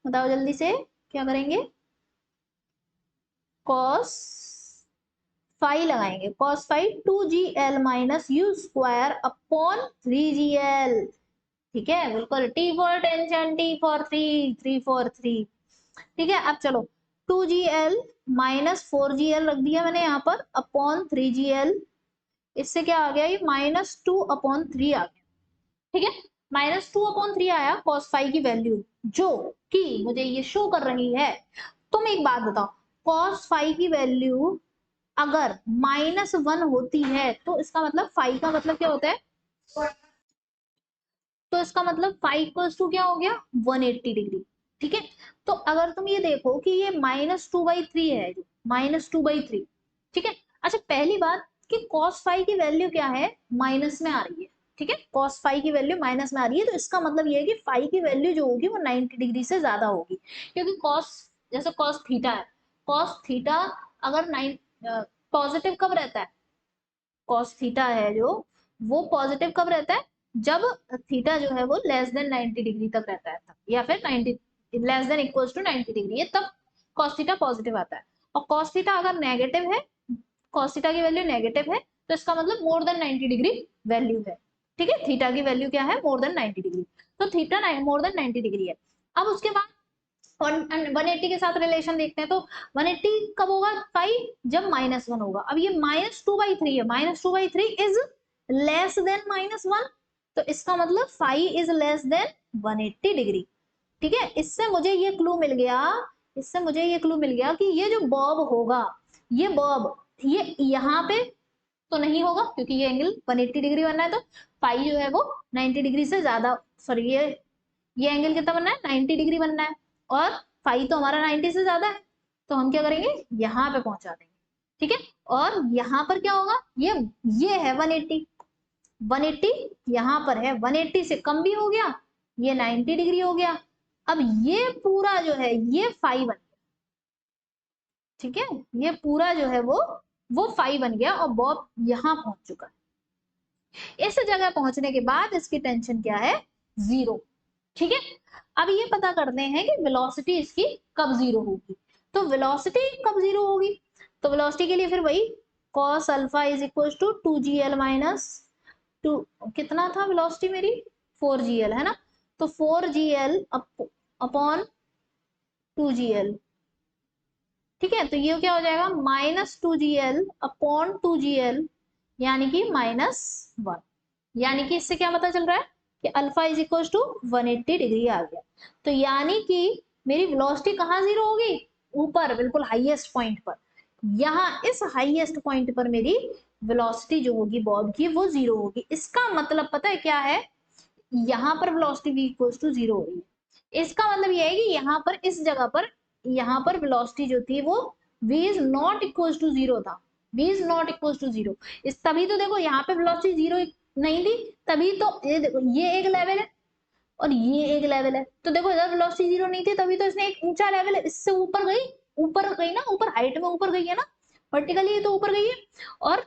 बताओ जल्दी से, क्या करेंगे, कॉस फाई लगाएंगे, cos phi 2gl minus U square upon 3gl। ठीक है, बिल्कुल, T for tension, T for three, three for three. ठीक है, अब चलो 2gl माइनस 4gl रख दिया मैंने यहाँ पर अपॉन 3gl, इससे क्या आ गया, ये -2/3 आ गया। ठीक है, -2/3 आया कॉस फाई की वैल्यू, जो कि मुझे ये शो कर रही है। तुम एक बात बताओ, कॉस फाई की वैल्यू अगर -1 होती है तो इसका मतलब फाई का मतलब क्या होता है, तो इसका मतलब फाई इक्वल्स टू क्या हो गया, 180 डिग्री। ठीक है, तो अगर तुम ये देखो कि ये -2/3 है, जो -2/3, ठीक है। अच्छा, पहली बात कि cos फाई की वैल्यू क्या है, माइनस में आ रही है। ठीक है, cos फाई की वैल्यू माइनस में आ रही है, तो इसका मतलब ये है कि फाई की वैल्यू जो होगी वो 90 डिग्री से ज्यादा होगी, क्योंकि cos, जैसे cos थीटा है, cos थीटा अगर पॉजिटिव कब रहता है, cos थीटा है जो, वो पॉजिटिव कब रहता है, जब थीटा जो है वो लेस देन 90 डिग्री तक रहता है, या फिर 90 less than equals to 90 degree है, तब cos थीटा पॉजिटिव आता है। और cos थीटा अगर नेगेटिव है, cos थीटा की वैल्यू नेगेटिव है, तो इसका मतलब मोर देन 90 डिग्री वैल्यू है। ठीक है, थीटा की वैल्यू क्या है, मोर देन 90 डिग्री, तो थीटा मोर देन 90 डिग्री है। अब उसके बाद 180 के साथ रिलेशन देखते हैं, तो 180 कब होगा, 5 जब -1 होगा। अब ये -2/3 है, -2/3 इज लेस देन -1, तो इसका मतलब phi is less than 180 degree. ठीक है, इससे मुझे ये क्लू मिल गया, इससे मुझे ये क्लू मिल गया कि ये जो बॉब होगा, ये बॉब ये यहाँ पे तो नहीं होगा क्योंकि ये एंगल 180 डिग्री बनना है, तो फाई जो है वो 90 डिग्री से ज्यादा, सॉरी ये एंगल कितना बनना है, 90 डिग्री बनना है, और फाई तो हमारा 90 से ज्यादा है, तो हम क्या करेंगे, यहाँ पे पहुंचा देंगे। ठीक है, और यहाँ पर क्या होगा, ये है 180, 180 यहाँ पर है, 180 से कम भी हो गया, ये 90 डिग्री हो गया। अब ये पूरा जो है ये फाई बन गया। ठीक है, ये पूरा जो है वो फाई बन गया और बॉब यहाँ पहुंच चुका है। इस जगह पहुंचने के बाद इसकी टेंशन क्या है, 0। ठीक है, अब ये पता करते हैं कि वेलोसिटी इसकी कब 0 होगी। तो वेलोसिटी कब 0 होगी, तो वेलोसिटी के लिए फिर वही cos alpha is equal to 2gl minus 2, कितना था वेलोसिटी मेरी, 4gl है ना, तो 4gl अपॉन 2gl। ठीक है, तो ये क्या हो जाएगा, -2gl अपॉन 2gl, यानी कि -1। यानी कि इससे क्या पता चल रहा है कि alpha is equal to 180 degree आ गया। तो यानी कि मेरी वेलोसिटी कहाँ 0 होगी, ऊपर बिल्कुल हाईएस्ट पॉइंट पर। यहाँ इस हाईएस्ट पॉइंट पर मेरी वेलोसिटी जो होगी बॉब की वो 0 होगी। इसका मतलब पता है क्या है, यहाँ पर वेलोसिटी v इक्वल टू 0 हो रही है। इसका मतलब ये है कि यहाँ पर इस जगह पर, यहाँ पर वेलोसिटी जो थी वो v is not equal to 0 था, v is not equal to 0। इस तभी तो देखो यहाँ पे वेलोसिटी 0 नहीं थी, तभी तो ये देखो ये एक लेवल है और ये एक लेवल है, तो देखो इधर वेलोसिटी 0 नहीं थी, तभी तो इसने एक ऊंचा लेवल है, इससे ऊपर गई ना, ऊपर हाइट में ऊपर गई है ना, वर्टिकली तो ऊपर गई है। और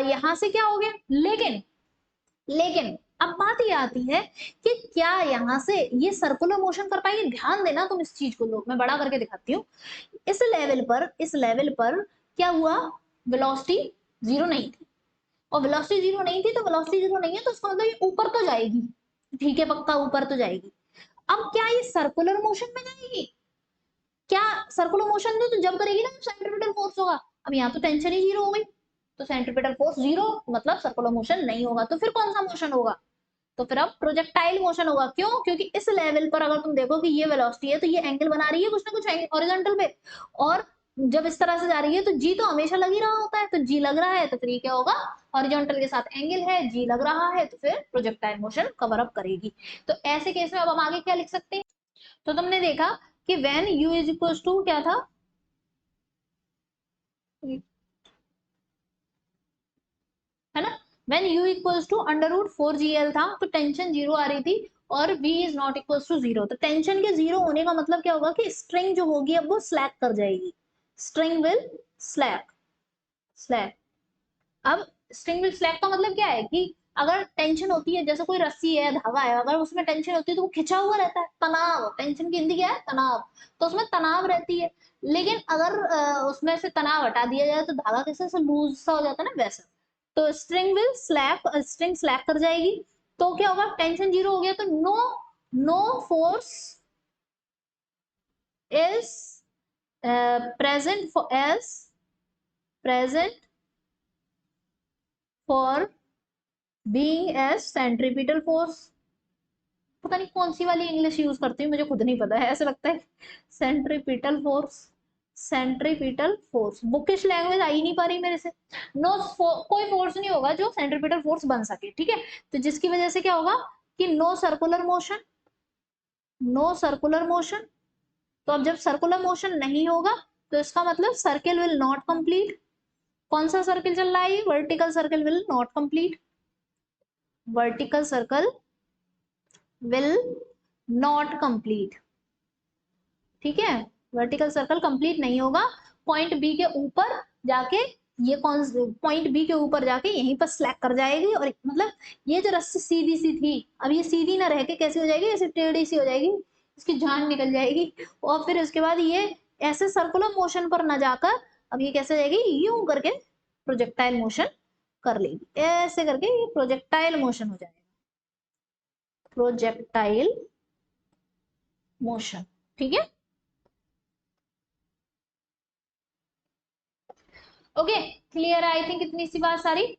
यहाँ से क्या हो गया, लेकिन अब बात ये आती है कि क्या यहाँ से ये सर्कुलर मोशन कर पाएगी। ध्यान देना तुम इस चीज को, लोग मैं बड़ा करके दिखाती हूँ। इस लेवल पर क्या हुआ, वेलोसिटी 0 नहीं थी, और वेलोसिटी 0 नहीं थी, तो वेलोसिटी 0 नहीं है तो उसका मतलब ये ऊपर तो जाएगी, ठीक है पक्का ऊपर तो जाएगी। अब क्या ये सर्कुलर मोशन में जाएगी, क्या सर्कुलर मोशन तो जब करेगी ना सेंट्रीपिटल फोर्स होगा। अब यहाँ तो टेंशन ही 0 हो गई, तो सेंट्रीपिटल फोर्स 0 मतलब सर्कुलर मोशन नहीं होगा, तो फिर कौन सा मोशन होगा, तो फिर अब प्रोजेक्टाइल मोशन होगा। क्यों, क्योंकि इस लेवल पर अगर तुम देखो कि ये वेलोसिटी है तो ये एंगल बना रही है कुछ ना कुछ हॉरिजॉन्टल पे, और जब इस तरह से जा रही है तो जी तो हमेशा लग ही रहा होता है, तो जी लग रहा है तो फिर ये क्या होगा, हॉरिजॉन्टल के साथ एंगल है, जी लग रहा है तो फिर प्रोजेक्टाइल मोशन कवर अप करेगी। तो ऐसे केस में अब हम आगे क्या लिख सकते हैं, तो तुमने देखा कि when u is equal to क्या था, है ना, when u equals to √4gl था, तो टेंशन 0 आ रही थी और v is not equals to 0। तो टेंशन के 0 होने का मतलब क्या होगा कि स्ट्रिंग जो होगी अब वो स्लैक कर जाएगी, स्ट्रिंग विल स्लैक स्लैक। अब स्ट्रिंग विल स्लैक का मतलब क्या है कि अगर टेंशन होती है, जैसे कोई रस्सी है, धागा है, अगर उसमें टेंशन होती है तो वो खिंचा हुआ रहता है, तनाव, टेंशन की हिंदी क्या है, तनाव, तो उसमें तनाव रहती है। लेकिन अगर उसमें से तनाव हटा दिया जाए तो धागा कैसे लूज सा हो जाता है ना, वैसा। तो स्ट्रिंग स्लैक कर जाएगी, तो क्या होगा, टेंशन 0 हो गया, तो no force is present for being as centripetal force. पता नहीं कौन सी वाली इंग्लिश यूज करती हूँ, मुझे खुद नहीं पता है, ऐसे लगता है centripetal force, centripetal force, bookish language आ ही नहीं पा रही मेरे से। कोई फोर्स नहीं होगा जो सेंट्रीपिटल फोर्स बन सके। ठीक है, तो जिसकी वजह से क्या होगा कि no circular motion, no circular motion. तो अब जब सर्कुलर मोशन नहीं होगा तो इसका मतलब सर्किल विल नॉट कंप्लीट। कौन सा सर्किल चल रहा है, ये vertical circle will not complete, vertical circle will not complete. ठीक है, वर्टिकल सर्कल कंप्लीट नहीं होगा, पॉइंट बी के ऊपर जाके, ये कौन पॉइंट बी के ऊपर जाके यहीं पर स्लैक कर जाएगी, और मतलब ये जो रस्सी सीधी सी थी अब ये सीधी ना रह के कैसी हो जाएगी, ऐसे टेढ़ी सी हो जाएगी, इसकी जान निकल जाएगी, और फिर उसके बाद ये ऐसे सर्कुलर मोशन पर ना जाकर अब ये कैसे जाएगी, यूं करके प्रोजेक्टाइल मोशन कर लेगी, ऐसे करके ये प्रोजेक्टाइल मोशन हो जाएगा, प्रोजेक्टाइल मोशन। ठीक है, ओके क्लियर, आई थिंक इतनी सी बात सारी।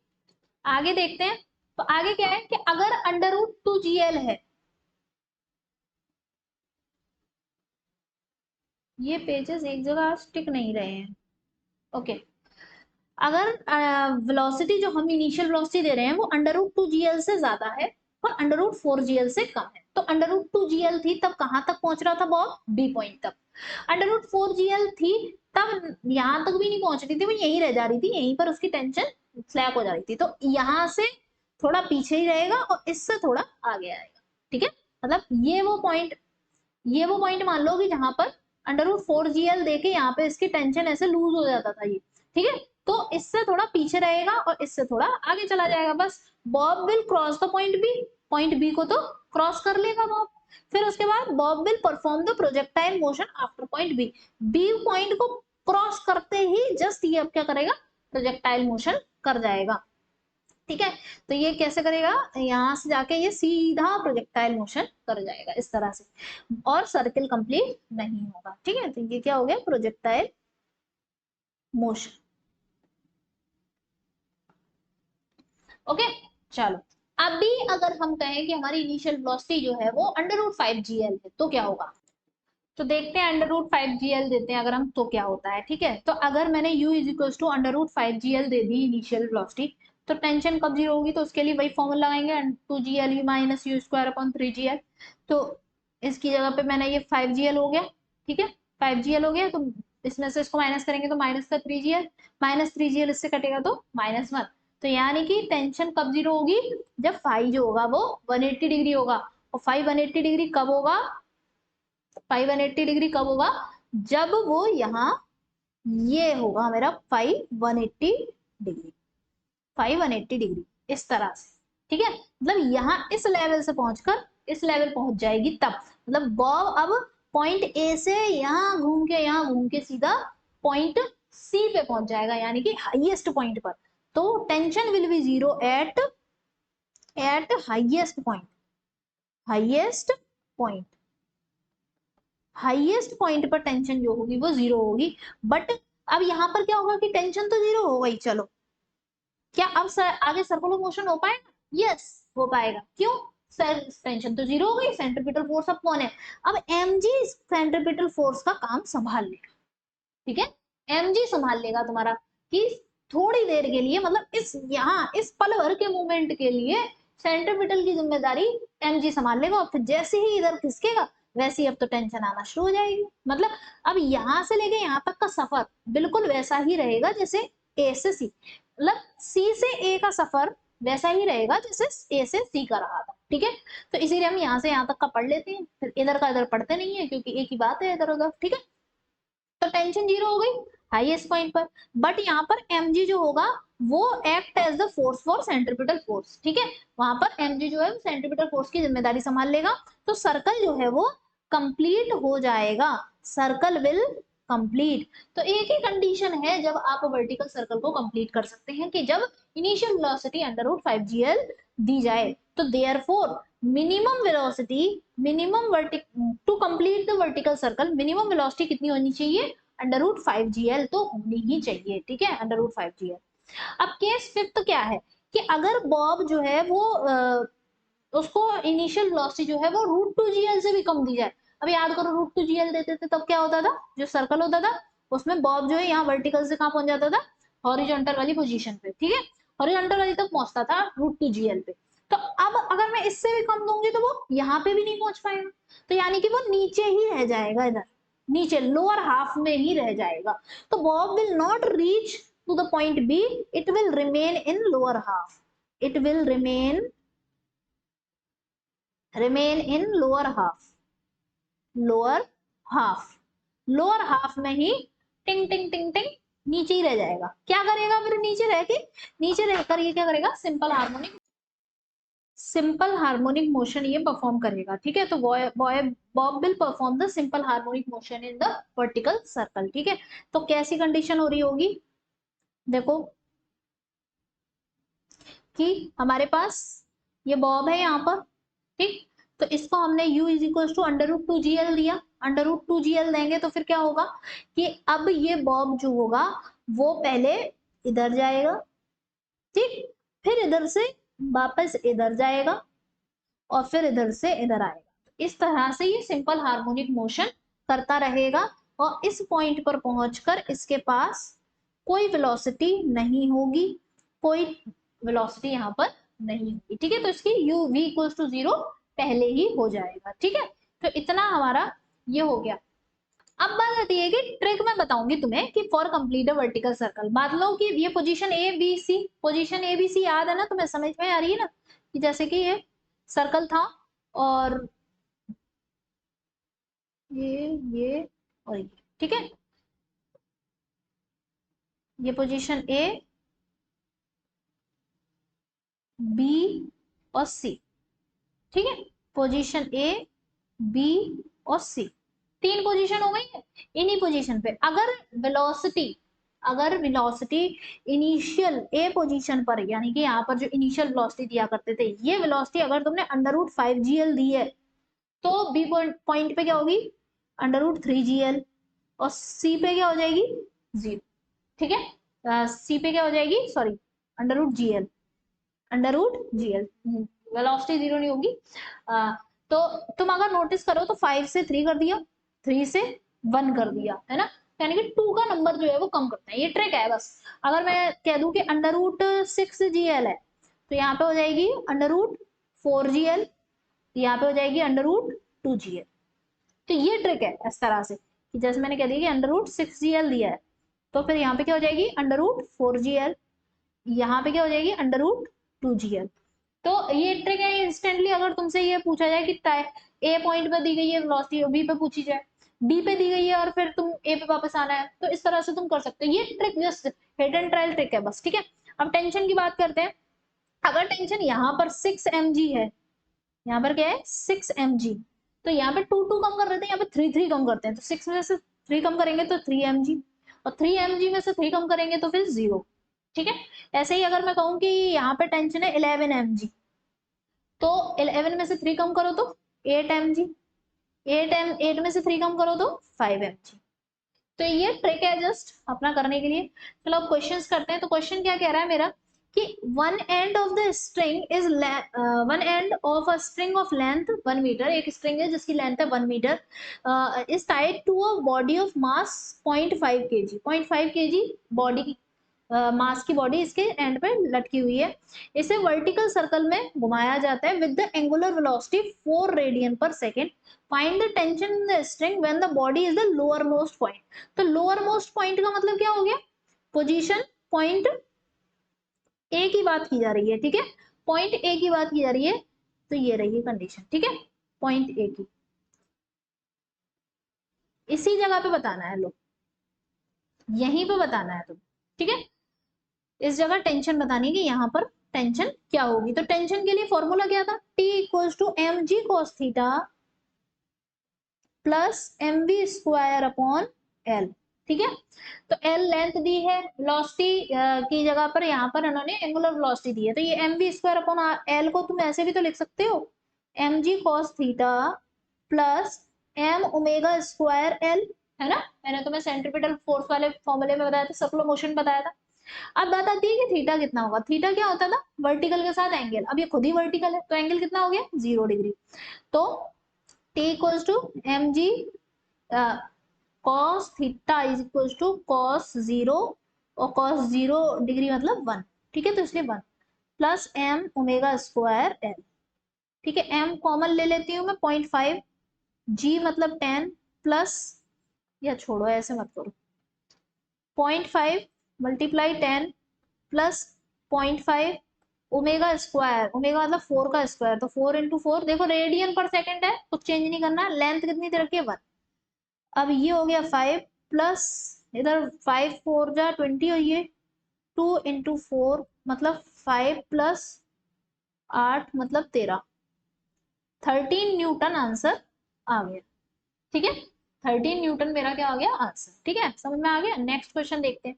आगे देखते हैं, तो आगे क्या है कि अगर अंडर रूट 2gl है, ये पेजेस एक जगह स्टिक नहीं रहे हैं, ओके। अगर वेलोसिटी जो हम इनिशियल वेलोसिटी दे रहे हैं वो अंडर रूट 2gl से ज्यादा है और अंडर रूट 4gl से कम है, तो अंडर रूट 2gl थी तब कहां तक पहुंच रहा था बॉब, बी पॉइंट तक। अंडर रूट 4gl थी तब यहां तक भी नहीं पहुंच रही थी, वो यहीं रह जा रही थी, यहीं पर उसकी टेंशन स्लैक हो जा रही थी, तो यहां से थोड़ा पीछे ही रहेगा और इससे थोड़ा आगे आएगा, ठीक है। मतलब ये वो पॉइंट मान लो कि जहां पर अंडर रूट 4gl देके यहाँ पे इसकी टेंशन ऐसे लूज हो जाता था ये, ठीक है। तो इससे थोड़ा पीछे रहेगा और इससे थोड़ा आगे चला जाएगा, बस Bob will cross the point B को तो क्रॉस कर लेगा बॉब। फिर उसके बाद Bob will perform the projectile motion after point B point को क्रॉस करते ही जस्ट ये अब क्या करेगा, प्रोजेक्टाइल मोशन कर जाएगा, ठीक है। तो ये कैसे करेगा, यहां से जाके ये सीधा प्रोजेक्टाइल मोशन कर जाएगा इस तरह से, और सर्किल कंप्लीट नहीं होगा, ठीक है। तो ये क्या हो गया, प्रोजेक्टाइल मोशन, ओके। चलो, अभी अगर हम कहें कि हमारी इनिशियल वेलोसिटी जो है वो अंडर रूट 5gl है तो क्या होगा, तो देखते हैं अंडर रूट 5gl देते हैं अगर हम तो क्या होता है, ठीक है। तो अगर मैंने u is equal to under root 5gl दे दी इनिशियल वेलोसिटी, तो टेंशन कब जीरो होगी, तो उसके लिए वही फॉर्मूला लगाएंगे 2gl minus U square upon 3gl। तो इसकी जगह पे मैंने ये 5gl हो गया, ठीक है, 5gl हो गया, तो इसमें से इसको माइनस करेंगे तो माइनस का 3gl, माइनस 3gl इससे कटेगा तो -1। तो यानी कि टेंशन कब जीरो होगी, जब फाइव जो होगा वो 180 डिग्री होगा, और फाइव 180 डिग्री कब होगा, 580 डिग्री कब होगा, जब वो यहाँ ये होगा मेरा 580 डिग्री, 580 डिग्री इस तरह से, ठीक है। मतलब यहाँ इस लेवल से पहुंचकर इस लेवल पहुंच जाएगी तब, मतलब बॉब अब पॉइंट ए से यहाँ घूम के सीधा पॉइंट सी पे पहुंच जाएगा, यानी कि हाईएस्ट पॉइंट पर। तो tension will be zero eight highest point, highest point, highest point पर टेंशन जो होगी वो जीरो होगी। बट अब यहाँ पर क्या होगा कि टेंशन तो जीरो हो गई, चलो क्या अब आगे सर्कुलर मोशन हो पाएगा, यस हो पाएगा, क्यों, सर टेंशन तो जीरो हो गई, सेंट्रीपिटल फोर्स अब कौन है, अब mg सेंट्रीपिटल फोर्स का काम संभाल लेगा, ठीक है। mg संभाल लेगा तुम्हारा कि थोड़ी देर के लिए, मतलब इस पल भर के मूवमेंट के लिए सेंट्रीपिटल की जिम्मेदारी mg संभाल लेगा, और फिर जैसे ही इधर खिसकेगा वैसे ही अब तो टेंशन आना शुरू हो जाएगी। मतलब अब यहां से लेके यहाँ तक का सफर बिल्कुल वैसा ही रहेगा जैसे ए से सी, मतलब सी से ए का सफर वैसा ही रहेगा जैसे ए से सी का रहा था, ठीक है। तो इसीलिए हम यहाँ से यहाँ तक का पढ़ लेते हैं, फिर इधर का इधर पढ़ते नहीं है क्योंकि एक ही बात है इधर उधर, ठीक है। तो टेंशन जीरो हो गई हाईएस्ट पॉइंट पर, बट यहाँ पर mg जो होगा वो act as the force for centripetal force, ठीक है। वहां पर mg जो है सेंट्रीपिटल फोर्स की जिम्मेदारी संभाल लेगा, तो सर्कल जो है वो कंप्लीट हो जाएगा, सर्कल विल कंप्लीट। तो एक ही कंडीशन है जब आप वर्टिकल सर्कल को कंप्लीट कर सकते हैं कि जब initial velocity under root 5gl दी जाए, तो therefore minimum velocity, minimum vertical to complete the vertical circle, minimum velocity कितनी होनी चाहिए, अंडर रूट 5gl तो होनी ही चाहिए, ठीक है, अंडर रूट 5gl। अब केस फिफ्थ क्या है कि अगर बॉब जो है वो उसको इनिशियल वेलोसिटी जो है वो रूट 2gl से भी कम दी जाए। अब याद करो रूट 2gl देते थे तब क्या होता था, जो सर्कल होता था उसमें बॉब जो है यहाँ वर्टिकल से कहाँ पहुंच जाता था, हॉरिजॉन्टल वाली पोजीशन पे, ठीक है, हॉरिजॉन्टल वाली तक पहुंचता था रूट 2gl पे। तो अब अगर मैं इससे भी कम दूंगी तो वो यहाँ पे भी नहीं पहुंच पाएगा, तो यानी कि वो नीचे ही रह जाएगा, इधर नीचे लोअर हाफ में ही रह जाएगा। तो Bob will not reach to the point B, it will remain in lower half, it will remain in lower half, lower half, lower half में ही टिंग टिंग टिंग टिंग नीचे ही रह जाएगा। क्या करेगा फिर नीचे रह के, नीचे रहकर ये क्या करेगा, सिंपल हार्मोनिक मोशन ये परफॉर्म करेगा, ठीक है। तो Bob will perform the simple harmonic motion in the vertical circle, ठीक है। तो कैसी कंडीशन हो रही होगी, देखो कि हमारे पास ये बॉब है यहाँ पर, ठीक। तो इसको हमने u is equal to under root 2gl दिया, अंडर रूट 2gl देंगे तो फिर क्या होगा कि अब ये बॉब जो होगा वो पहले इधर जाएगा, ठीक, फिर इधर से वापस इधर जाएगा और फिर इधर से इधर आएगा। इस तरह से ये सिंपल हार्मोनिक मोशन करता रहेगा और इस पॉइंट पर पहुंचकर इसके पास कोई वेलोसिटी नहीं होगी, कोई वेलोसिटी यहाँ पर नहीं होगी। ठीक है, तो इसकी u v इक्वल्स टू 0 पहले ही हो जाएगा। ठीक है, तो इतना हमारा ये हो गया। अब बात आती है कि ट्रिक मैं बताऊंगी तुम्हें कि for complete a vertical circle. मान लो कि ये position A B C, position A B C याद है ना, तुम्हें समझ में आ रही है ना, कि जैसे कि ये सर्कल था और ये और ये। ठीक है, ये पोजीशन ए बी और सी। ठीक है, पोजीशन ए बी और सी, तीन पोजीशन हो गई है। इन्हीं पोजीशन पे अगर वेलोसिटी इनिशियल ए पोजीशन पर, यानी कि यहाँ पर जो इनिशियल वेलोसिटी दिया करते थे, ये वेलोसिटी अगर तुमने √5gl दी है, तो बी पॉइंट पे क्या होगी, √3gl, और सी पे क्या हो जाएगी, 0। ठीक है, सी पे क्या हो जाएगी, सॉरी, √gl, √gl, वेलोसिटी 0 नहीं होगी। तो तुम अगर नोटिस करो तो 5 से 3 कर दिया, 3 से 1 कर दिया, है ना, यानी कि 2 का नंबर जो है वो कम करते हैं। ये ट्रिक है बस। अगर मैं कह दूं कि √6gl है, तो यहाँ पे हो जाएगी √4gl, यहाँ पे हो जाएगी √2gl। तो ये ट्रिक है इस तरह से, कि जैसे मैंने कह दिया कि √6gl दिया है, तो फिर यहाँ पे क्या हो जाएगी, √4gl, यहाँ पे क्या हो जाएगी, √2gl। तो ये ट्रिक है। इंस्टेंटली अगर तुमसे ये पूछा जाए कि ए पॉइंट पे दी गई है वेलोसिटी, बी पे पूछी जाए, बी पे दी गई है और फिर तुम ए पे वापस आना है, तो इस तरह से तुम कर सकते हो। ये trick just hit and trial trick है बस। ठीक है, अब टेंशन की बात करते हैं। अगर टेंशन यहाँ पर 6 mg है, यहाँ पर क्या है 6 mg, तो यहाँ पे 2 कम कर रहे थे, यहाँ पे 3 कम करते हैं, तो 6 में से 3 कम करेंगे तो 3 mg, और 3 mg में से 3 कम करेंगे तो फिर 0। ठीक है, ऐसे ही अगर मैं कहूँ कि यहाँ पे टेंशन है 11 mg, तो 11 में से 3 कम करो तो 8 mg, 8 में से 3 कम करो तो 5 mg। तो ये ट्रिक है जस्ट अपना करने के लिए। चलो अब क्वेश्चंस करते हैं। तो क्वेश्चन क्या कह रहा है मेरा, कि one end of the string is one end of a string of length 1 metre, एक स्ट्रिंग है जिसकी लेंथ है 1 metre, is tied to a body of mass 0.5 kg, 0.5 kg body की मास की बॉडी इसके एंड पे लटकी हुई है। इसे वर्टिकल सर्कल में घुमाया जाता है with the angular velocity 4 radian पर second. Find the tension in the string when the body is the lowermost point. तो लोअर मोस्ट पॉइंट का मतलब क्या हो गया, पोजीशन पॉइंट ए की बात की जा रही है। ठीक है, पॉइंट ए की बात की जा रही है, तो ये रही कंडीशन। ठीक है, पॉइंट ए की इसी जगह पे बताना है, लो यहीं पे बताना है तुम। ठीक है, इस जगह टेंशन बतानी है कि यहाँ पर टेंशन क्या होगी। तो टेंशन के लिए फॉर्मूला क्या था, T equals to mg cos theta plus mv square upon l। ठीक है, तो l लेंथ दी है, वेलोसिटी की जगह पर यहाँ पर इन्होंने एंगुलर वेलोसिटी दी है, तो ये mv स्क्वायर अपॉन l को तुम ऐसे भी तो लिख सकते हो, mg cos theta plus m omega square l, है ना। मैंने तुम्हें सेंट्रीपिटल फोर्स वाले फॉर्मूले में बताया था, सर्कुलर मोशन बताया था। अब बात आती है कि थीटा कितना होगा। थीटा क्या होता था, वर्टिकल के साथ एंगल। अब ये खुद ही वर्टिकल है, तो एंगल कितना हो गया, 0 डिग्री। तो T equals to mg cos theta is equals to cos 0, और cos 0 डिग्री मतलब 1। ठीक है, तो इसलिए 1 plus m omega square l। ठीक है, m कॉमन ले लेती हूँ मैं 0.5, g मतलब 10 प्लस, या छोड़ो ऐसे मत करो, 0.5 multiply 10 plus 0.5 omega square, omega मतलब 4 का स्क्वायर, तो 4 इंटू 4, देखो रेडियन पर सेकंड है, कुछ चेंज नहीं करना। लेंथ कितनी दे रखी है, 1। अब ये हो गया 5 प्लस, इधर 5 4 जा 20, और ये 2 इंटू 4 मतलब 5 प्लस 8 मतलब 13, 13 न्यूटन आंसर आ गया। ठीक है, 13 न्यूटन मेरा क्या आ गया आंसर। ठीक है, समझ में आ गया। नेक्स्ट क्वेश्चन देखते हैं।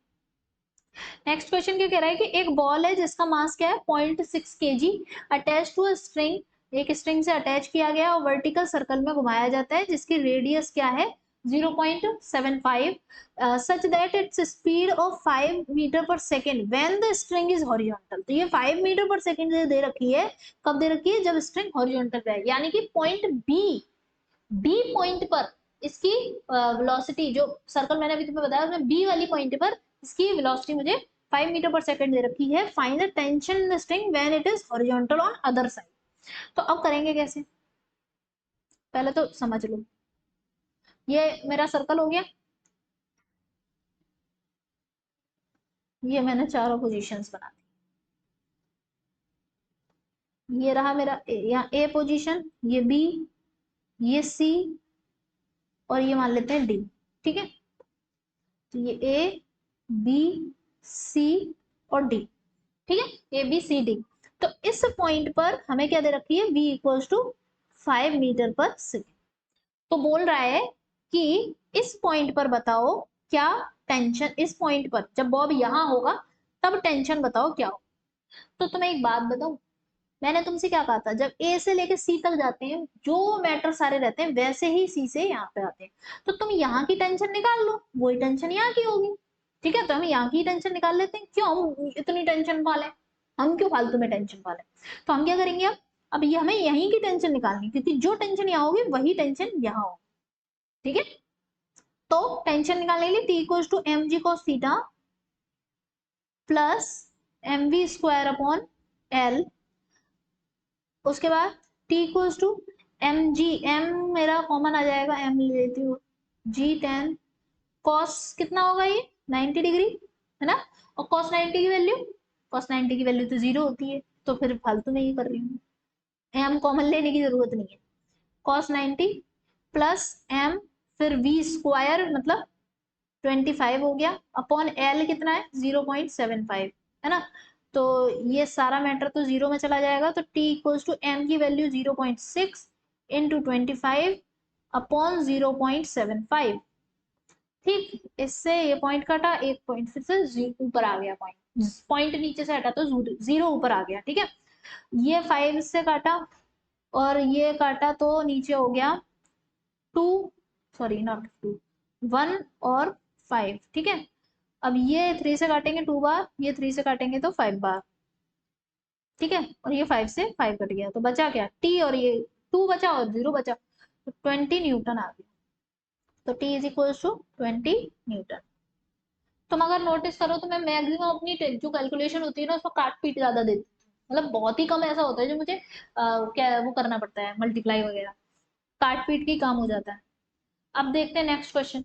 नेक्स्ट क्वेश्चन क्या कह रहा है कि एक बॉल है जिसका मास क्या है 0.6 kg, attach to a string, एक स्ट्रिंग से अटैच किया गया और वर्टिकल सर्कल में घुमाया जाता है जिसकी रेडियस क्या है 0.75 such that its speed of 5 metre पर second when the string is horizontal। तो ये 5 मीटर पर सेकेंड दे रखी है, कब दे रखी है, जब स्ट्रिंग हॉरिजॉन्टल पे है, यानी कि पॉइंट बी पॉइंट पर इसकी वेलोसिटी, जो सर्कल मैंने अभी तुम्हें बताया उसमें बी वाली पॉइंट पर इसकी वेलोसिटी मुझे 5 मीटर पर सेकेंड दे रखी है। Find the tension in the string when it is horizontal on other side. तो अब करेंगे कैसे, पहले तो समझ लो, ये मेरा सर्कल हो गया, ये मैंने चारों पोजीशंस बना दी, ये रहा मेरा यहाँ ए पोजीशन, ये बी, ये सी, और ये मान लेते हैं डी। ठीक है, तो ये ए बी सी और डी, ठीक है, ए बी सी डी। तो इस पॉइंट पर हमें क्या दे रखी है, v इक्वल्स टू 5 मीटर पर सेकेंड। तो बोल रहा है कि इस पॉइंट पर बताओ क्या टेंशन, इस पॉइंट पर जब बॉब यहां होगा तब टेंशन बताओ क्या हो। तो तुम्हें एक बात बताऊं, मैंने तुमसे क्या कहा था, जब ए से लेके सी तक जाते हैं जो मैटर सारे रहते हैं वैसे ही सी से यहाँ पे आते हैं। तो तुम यहाँ की टेंशन निकाल लो, वही टेंशन यहाँ की होगी। ठीक है, तो हम यहाँ की टेंशन निकाल लेते हैं, क्यों हम इतनी टेंशन पाले, हम क्यों फालतू में टेंशन पाले। तो हम क्या करेंगे, अब ये हमें यहीं की टेंशन निकालनी, क्योंकि जो टेंशन यहाँ होगी वही टेंशन यहाँ होगी। ठीक है, तो टेंशन निकालने के लिए T equals to M G cos theta plus M V square upon L, उसके बाद t equals to M G, M मेरा कॉमन आ जाएगा, एम ले लेती हूँ, जी टेन कॉस कितना होगा ये 90 डिग्री है ना, और कॉस 90 की वैल्यू, कॉस 90 की वैल्यू तो जीरो होती है, तो फिर फालतू में ही कर रही हूँ, एम कॉमन लेने की जरूरत नहीं है। कॉस 90 प्लस एम, फिर वी स्क्वायर मतलब 25 हो गया, अपॉन एल कितना है 0.75 है ना। तो ये सारा मैटर तो जीरो में चला जाएगा, तो t इक्वल्स टू एम की वैल्यू 0.6 इंटू 25 अपॉन 0.75। ठीक, इससे ये पॉइंट कटा, एक पॉइंट फिर से ऊपर आ गया, पॉइंट नीचे से हटा तो जीरो ऊपर आ गया। ठीक है, ये 5 से काटा और ये काटा तो नीचे हो गया 2, सॉरी नॉट 2, 1 और 5। ठीक है, अब ये 3 से काटेंगे 2 बार, ये 3 से काटेंगे तो 5 बार। ठीक है, और ये 5 से 5 कट गया, तो बचा क्या t, और ये 2 बचा और 0 बचा, तो 20 न्यूटन आ गया। तो t is equal to 20 newton. तुम अगर नोटिस करो तो मैं मैक्सिमम अपनी जो कैलकुलेशन होती है ना उसको काट पीट ज्यादा देती हूँ, मतलब बहुत ही कम ऐसा होता है जो मुझे क्या वो करना पड़ता है, मल्टीप्लाई वगैरह, काट पीट के काम हो जाता है। अब देखते हैं नेक्स्ट क्वेश्चन।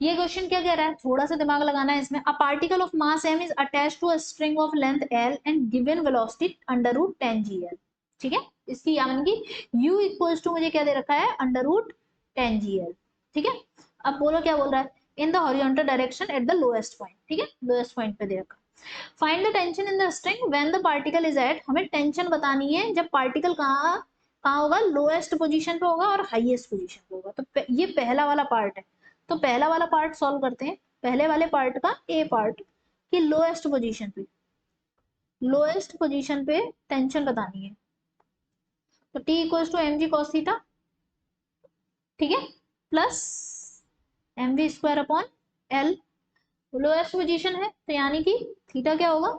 ये क्वेश्चन क्या कह रहा है, थोड़ा सा दिमाग लगाना है इसमें। A particle of mass m is attached to a string of length l and given velocity under root 10 gl। ठीक है, इसकी यानी कि u इक्वल्स टू मुझे क्या दे रखा है, अंडर रूट 10 gl। ठीक है, अब बोलो क्या बोल रहा है, in the horizontal direction at the lowest point. ठीक है, लोएस्ट पॉइंट पे दे रखा है। Find the tension in the string when the particle is at, हमें टेंशन बतानी है जब पार्टिकल कहाँ कहाँ होगा, लोएस्ट पोजीशन पे होगा और हाईएस्ट पोजीशन पे होगा। तो ये पहला वाला पार्ट है, तो पहला वाला पार्ट सॉल्व करते हैं। पहले वाले पार्ट का ए पार्ट कि लोएस्ट पोजीशन पे टेंशन बतानी है, तो T equals to M G cos theta, ठीक है, plus M V square upon L. Lowest position है तो यानी कि थीटा क्या होगा,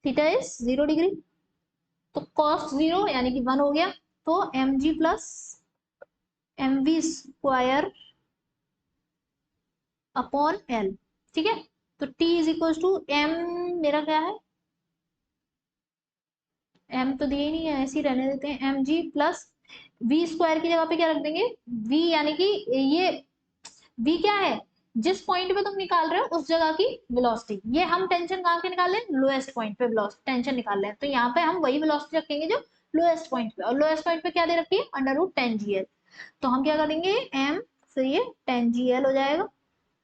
थीटा इज 0 डिग्री, तो कॉस 0 यानी कि 1 हो गया, तो M G plus M V square upon L. ठीक है, तो t is equal to M, मेरा क्या है, m तो दिए ही नहीं है, ऐसे ही रहने देते हैं, M G plus V square की जगह पे क्या रख देंगे, v, यानी कि ये v क्या है, जिस पॉइंट पे तुम निकाल रहे हो उस जगह की वेलोसिटी। ये हम टेंशन कहाँ के निकाल रहे हैं, लोएस्ट पॉइंट पे वेलोसिटी टेंशन निकाल रहे हैं, तो यहाँ पे हम वही वेलोसिटी रखेंगे जो लोएस्ट पॉइंट पे, और लोएस्ट पॉइंट पे क्या दे रखी है, अंडर रूट 10 gl। तो हम क्या करेंगे, m, फिर ये 10 gl हो जाएगा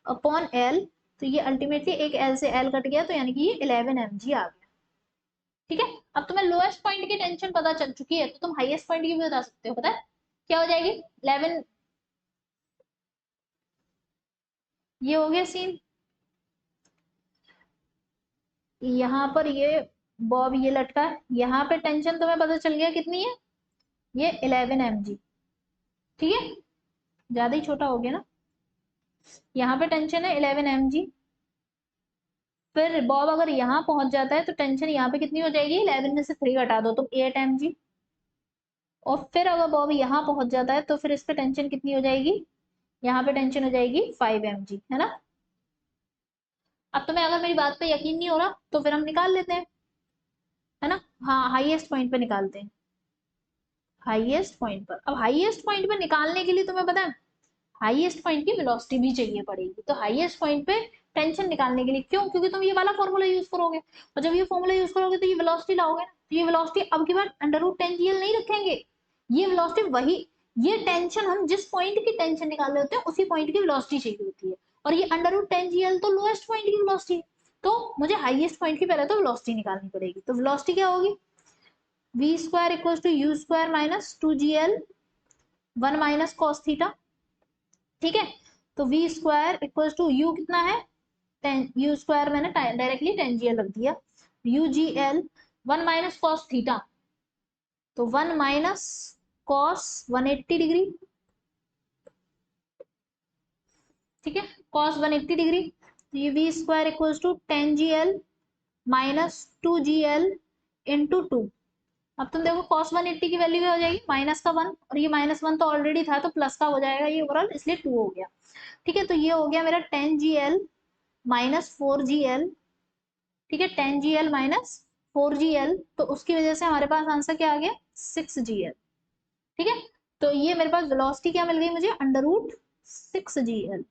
अपॉन एल, तो ये अल्टीमेटली एक एल से एल कट गया, तो यानी कि ये 11 mg आ गया। ठीक है, अब तुम्हें लोएस्ट पॉइंट की टेंशन पता चल चुकी है, तो तुम हाईएस्ट पॉइंट की भी बता सकते हो, पता है क्या हो जाएगी 11। ये हो गया सीन, यहाँ पर ये बॉब ये लटका है, यहाँ पे टेंशन तुम्हें पता चल गया कितनी है, ये 11 mg। ठीक है, ज्यादा ही छोटा हो गया ना। यहाँ पे टेंशन है 11 mg, फिर बॉब अगर यहाँ पहुंच जाता है तो टेंशन यहाँ पे कितनी हो जाएगी, 11 में से 3 घटा दो तो 8 mg, और फिर अगर बॉब यहाँ पहुंच जाता है तो फिर इस पे टेंशन कितनी हो जाएगी, यहाँ पे टेंशन हो जाएगी 5 mg, है ना। अब तुम्हें अगर मेरी बात पे यकीन नहीं हो रहा तो फिर हम निकाल लेते हैं, है ना। हाँ, हाईएस्ट पॉइंट पे निकालते हैं, हाईएस्ट पॉइंट पर। अब हाईएस्ट पॉइंट पे निकालने के लिए तुम्हें पता है हाईएस्ट पॉइंट की वेलोसिटी भी चाहिए पड़ेगी, तो हाईएस्ट पॉइंट पे टेंशन निकालने के लिए क्यों, क्योंकि तुम ये वाला फॉर्मूला यूज करोगे, और जब ये फॉर्मूला यूज करोगे तो ये वेलोसिटी लाओगे ना, तो ये वेलोसिटी अब की बार √10 GL नहीं रखेंगे, ये वेलोसिटी वही, ये टेंशन हम जिस पॉइंट की टेंशन निकाल रहे होते हैं उसी पॉइंट की वेलोसिटी चाहिए होती है, और ये √10 GL तो लोएस्ट पॉइंट की वेलोसिटी है, तो मुझे हाईएस्ट पॉइंट की पहले तो वेलोसिटी निकालनी पड़ेगी, तो वेलोसिटी क्या होगी, v² equal to u² minus 2gl 1 minus cos theta, ठीक है। तो v² इक्वल टू u कितना है 10, u² मैंने डायरेक्टली 10gl रख दिया, ugl 1 माइनस कॉस थीटा, तो 1 माइनस कॉस 180 डिग्री, ठीक है, कॉस 180 डिग्री, तो ये v² equal to 10gl minus 2gl into 2। अब तुम देखो cos 180 की वैल्यू क्या हो जाएगी, -1, और ये -1 तो ऑलरेडी था तो प्लस का हो जाएगा ये ओवरऑल, इसलिए 2 हो गया, ठीक है। तो ये हो गया मेरा 10gl माइनस 4gl, ठीक है, 10gl माइनस 4gl, तो उसकी वजह से हमारे पास आंसर क्या आ गया 6gl, ठीक है। तो ये मेरे पास वेलोसिटी क्या मिल गई मुझे, √6gl।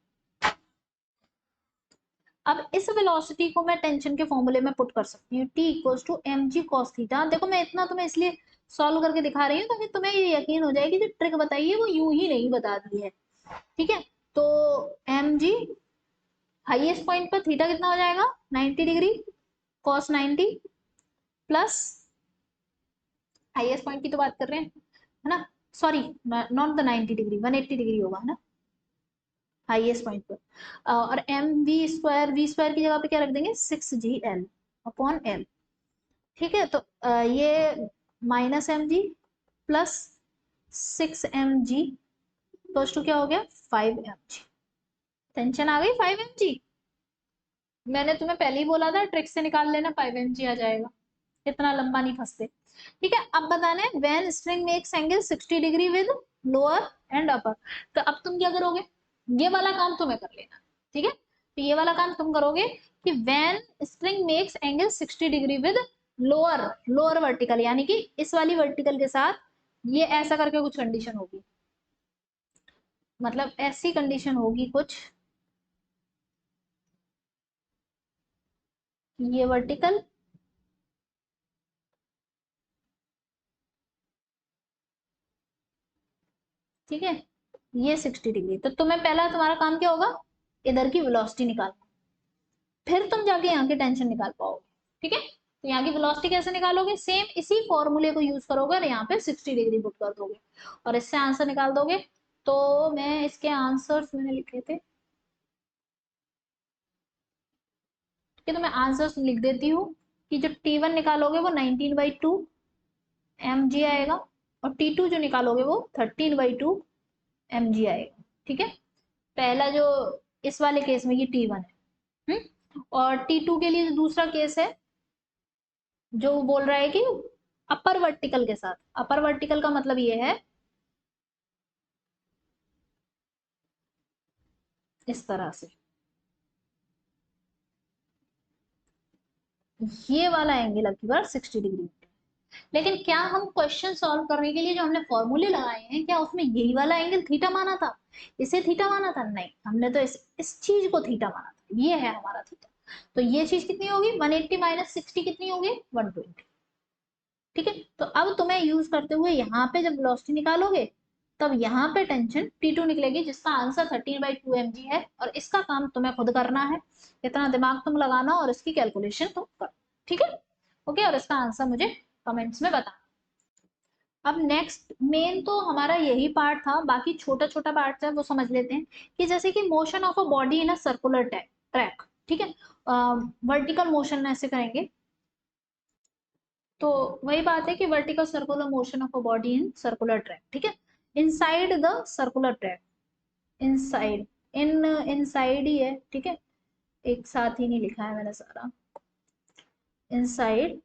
अब इस वेलोसिटी को मैं टेंशन के फॉर्मूले में पुट कर सकती हूँ, T equals to mg cos theta. देखो मैं इतना तुम्हें इसलिए सॉल्व करके दिखा रही हूँ ताकि तुम्हें ये यकीन हो जाए कि जो ट्रिक बताई है वो यूं ही नहीं बता दी है, ठीक है। तो mg हाईएस्ट पॉइंट पर थीटा कितना हो जाएगा 90 degree cos 90 plus, highest point की तो बात कर रहे हैं, है ना, sorry not the 90 degree 180 degree होगा, है ना, हाईएस्ट पॉइंट पर। और v² की जगह पे क्या रख देंगे 6gl अपॉन l, ठीक है। तो ये -mg plus 6mg plus two क्या हो गया 5mg, टेंशन आ गई 5mg। मैंने तुम्हें पहले ही बोला था ट्रिक से निकाल लेना 5mg आ जाएगा, इतना लंबा नहीं फंसते, ठीक है। अब बताना है when string makes angle 60 degree with lower and upper, तो अब तुम क्या करोगे, ये वाला काम तुम्हें कर लेना, ठीक है। तो ये वाला काम तुम करोगे कि when string makes angle 60 degree with lower lower vertical, यानी कि इस वाली वर्टिकल के साथ ये ऐसा करके कुछ कंडीशन होगी, मतलब ऐसी कंडीशन होगी कुछ, ये वर्टिकल, ठीक है, ये 60 डिग्री, तो तुम्हें पहला तुम्हारा काम क्या होगा, इधर की वेलोसिटी निकालना, फिर तुम जाके यहाँ की टेंशन निकाल पाओगे, ठीक है। तो यहाँ की वेलोसिटी कैसे निकालोगे, सेम इसी फॉर्मूले को यूज करोगे और यहाँ पे 60 डिग्री पुट कर दोगे और इससे आंसर निकाल दोगे। तो मैं इसके आंसर्स मैंने लिखे थे, ठीक है, तो मैं आंसर्स लिख देती हूँ कि जो T1 निकालोगे वो 19/2 mg आएगा, और T2 जो निकालोगे वो 13/2 mg आएगा, ठीक है। पहला जो इस वाले केस में ये T1 है, और T2 के लिए दूसरा केस है जो बोल रहा है कि अपर वर्टिकल के साथ, अपर वर्टिकल का मतलब ये है इस तरह से, ये वाला एंगल अब की बार 60 डिग्री। लेकिन क्या हम क्वेश्चन सॉल्व करने के लिए जो हमने फॉर्मूले लगाए हैं क्या उसमें यही वाला एंगल थीटा माना था, इसे थीटा माना था, नहीं, हमने तो इस चीज को थीटा माना था, ये है हमारा थीटा। तो ये चीज कितनी होगी 180 माइनस 60 कितनी होगी 120, ठीक है। तो अब तुम्हें यूज करते हुए यहाँ पे जब वेलोसिटी निकालोगे तब यहाँ पे टेंशन T2 निकलेगी जिसका आंसर 13/2 mg है, और इसका काम तुम्हें खुद करना है, इतना दिमाग तुम लगाना और इसकी कैलकुलेशन तुम करो, ठीक है, ओके। और इसका आंसर मुझे कमेंट्स में बताना। अब नेक्स्ट मेन तो हमारा यही पार्ट था, बाकी छोटा छोटा पार्ट है वो समझ लेते हैं, कि जैसे कि motion of a body in a circular track, ठीक है, वर्टिकल मोशन ऐसे करेंगे, तो वही बात है कि vertical circular motion of a body in circular track, ठीक है, inside the circular track, inside, inside ही है, ठीक है, एक साथ ही नहीं लिखा है मैंने सारा। इनसाइड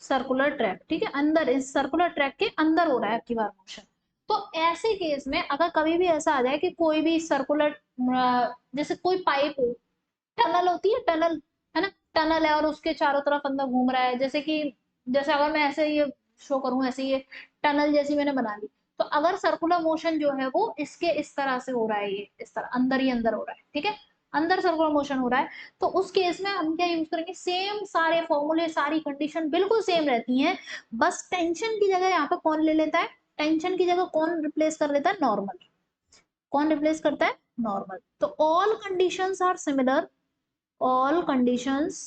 सर्कुलर ट्रैक, ठीक है, अंदर, इस सर्कुलर ट्रैक के अंदर हो रहा है आपकी बार मोशन। तो ऐसे केस में अगर कभी भी ऐसा आ जाए कि कोई भी सर्कुलर, जैसे कोई पाइप हो, टनल होती है, टनल, है ना, टनल है और उसके चारों तरफ अंदर घूम रहा है, जैसे कि, जैसे अगर मैं ऐसे ये शो करूं, ऐसे ये टनल जैसी मैंने बना ली, तो अगर सर्कुलर मोशन जो है वो इसके इस तरह से हो रहा है, ये इस तरह अंदर ही अंदर हो रहा है, ठीक है, अंदर सर्कुलर मोशन हो रहा है, तो उस केस में हम क्या यूज करेंगे, सेम सारे फॉर्मूले, सारी कंडीशन बिल्कुल सेम रहती हैं, बस टेंशन की जगह यहाँ पे कौन ले लेता है, टेंशन की जगह कौन रिप्लेस कर लेता है, नॉर्मल, कौन रिप्लेस करता है, नॉर्मल। तो all conditions are similar, all conditions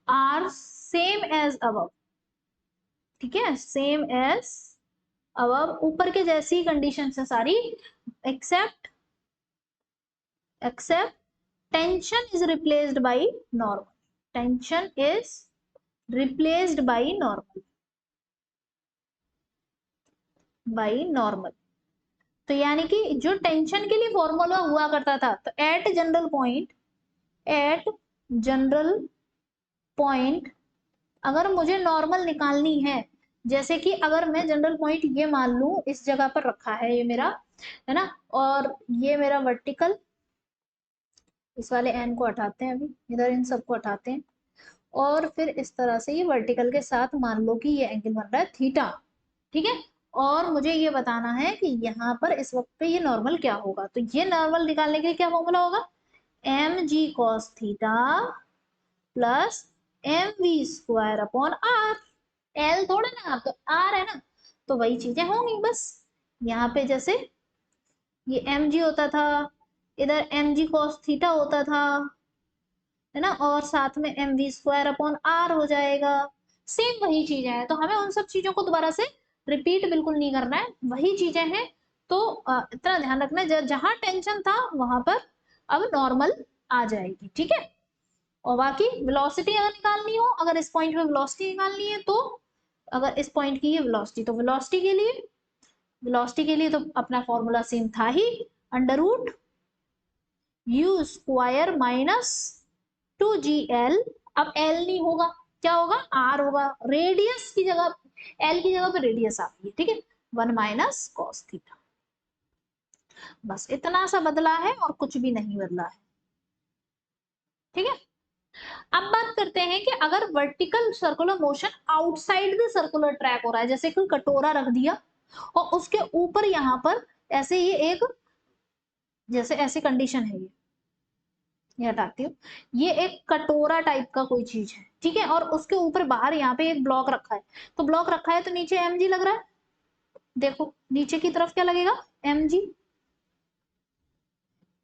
are same as above, ठीक है, सेम एज above, ऊपर के जैसी कंडीशन है सारी, except, except tension is replaced by normal, tension is replaced by normal, by normal. तो यानी कि जो टेंशन के लिए फॉर्मूला हुआ करता था, तो at general point, at general point अगर मुझे नॉर्मल निकालनी है, जैसे कि अगर मैं जनरल पॉइंट ये मान लूं, इस जगह पर रखा है ये मेरा, है ना, और ये मेरा वर्टिकल, इस वाले एन को हटाते हैं, अभी इधर इन सबको हटाते हैं, और फिर इस तरह से ये वर्टिकल के साथ मान लो कि ये एंगल बन रहा है थीटा, ठीक है, और मुझे ये बताना है कि यहाँ पर इस वक्त पे ये नॉर्मल क्या होगा, तो ये नॉर्मल निकालने के लिए क्या फॉर्मूला होगा, M G cos theta plus M V square upon R, L थोड़ा ना, आप तो आर है ना, तो वही चीजें होंगी बस, यहाँ पे जैसे ये एम जी होता था, इधर एम जी कॉस थीटा होता था, है ना, और साथ में M V square upon R हो जाएगा, सेम वही चीजें हैं, तो हमें उन सब चीजों को दोबारा से रिपीट बिल्कुल नहीं करना है, वही चीजें हैं। तो इतना ध्यान रखना है, जहां टेंशन था वहां पर अब नॉर्मल आ जाएगी, ठीक है। और बाकी वेलोसिटी अगर निकालनी हो, अगर इस पॉइंट पे वेलोसिटी निकालनी है, तो अगर इस पॉइंट की है वेलोसिटी, तो वेलोसिटी के लिए, वेलोसिटी के लिए तो अपना फॉर्मूला सेम था ही, under root you square minus 2gl, अब एल नहीं होगा, क्या होगा, आर होगा, रेडियस की जगह, एल की जगह पे रेडियस आ गई, ठीक है, 1 माइनस कॉस थीटा, बस इतना सा बदला है और कुछ भी नहीं बदला है, ठीक है। अब बात करते हैं कि अगर vertical circular motion outside the circular track हो रहा है, जैसे कोई कटोरा रख दिया और उसके ऊपर यहाँ पर ऐसे ये एक, जैसे ऐसी कंडीशन है, ये हटाती हूँ, ये एक कटोरा टाइप का कोई चीज है, ठीक है, और उसके ऊपर बाहर यहाँ पे एक ब्लॉक रखा है, तो ब्लॉक रखा है तो नीचे एम जी लग रहा है, देखो नीचे की तरफ क्या लगेगा, एम जी,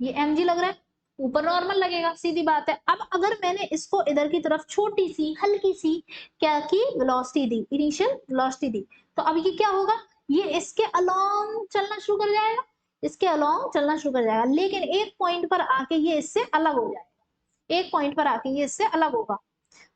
ये एम जी लग रहा है, ऊपर नॉर्मल लगेगा, सीधी बात है। अब अगर मैंने इसको इधर की तरफ छोटी सी हल्की सी क्या की, वेलोसिटी दी, इनिशियल वेलोसिटी दी, तो अब ये क्या होगा, ये इसके अलोंग चलना शुरू कर जाएगा, इसके अलोंग चलना शुरू कर जाएगा, लेकिन एक पॉइंट पर आके ये इससे अलग हो जाएगा, एक पॉइंट पर आके ये इससे अलग होगा,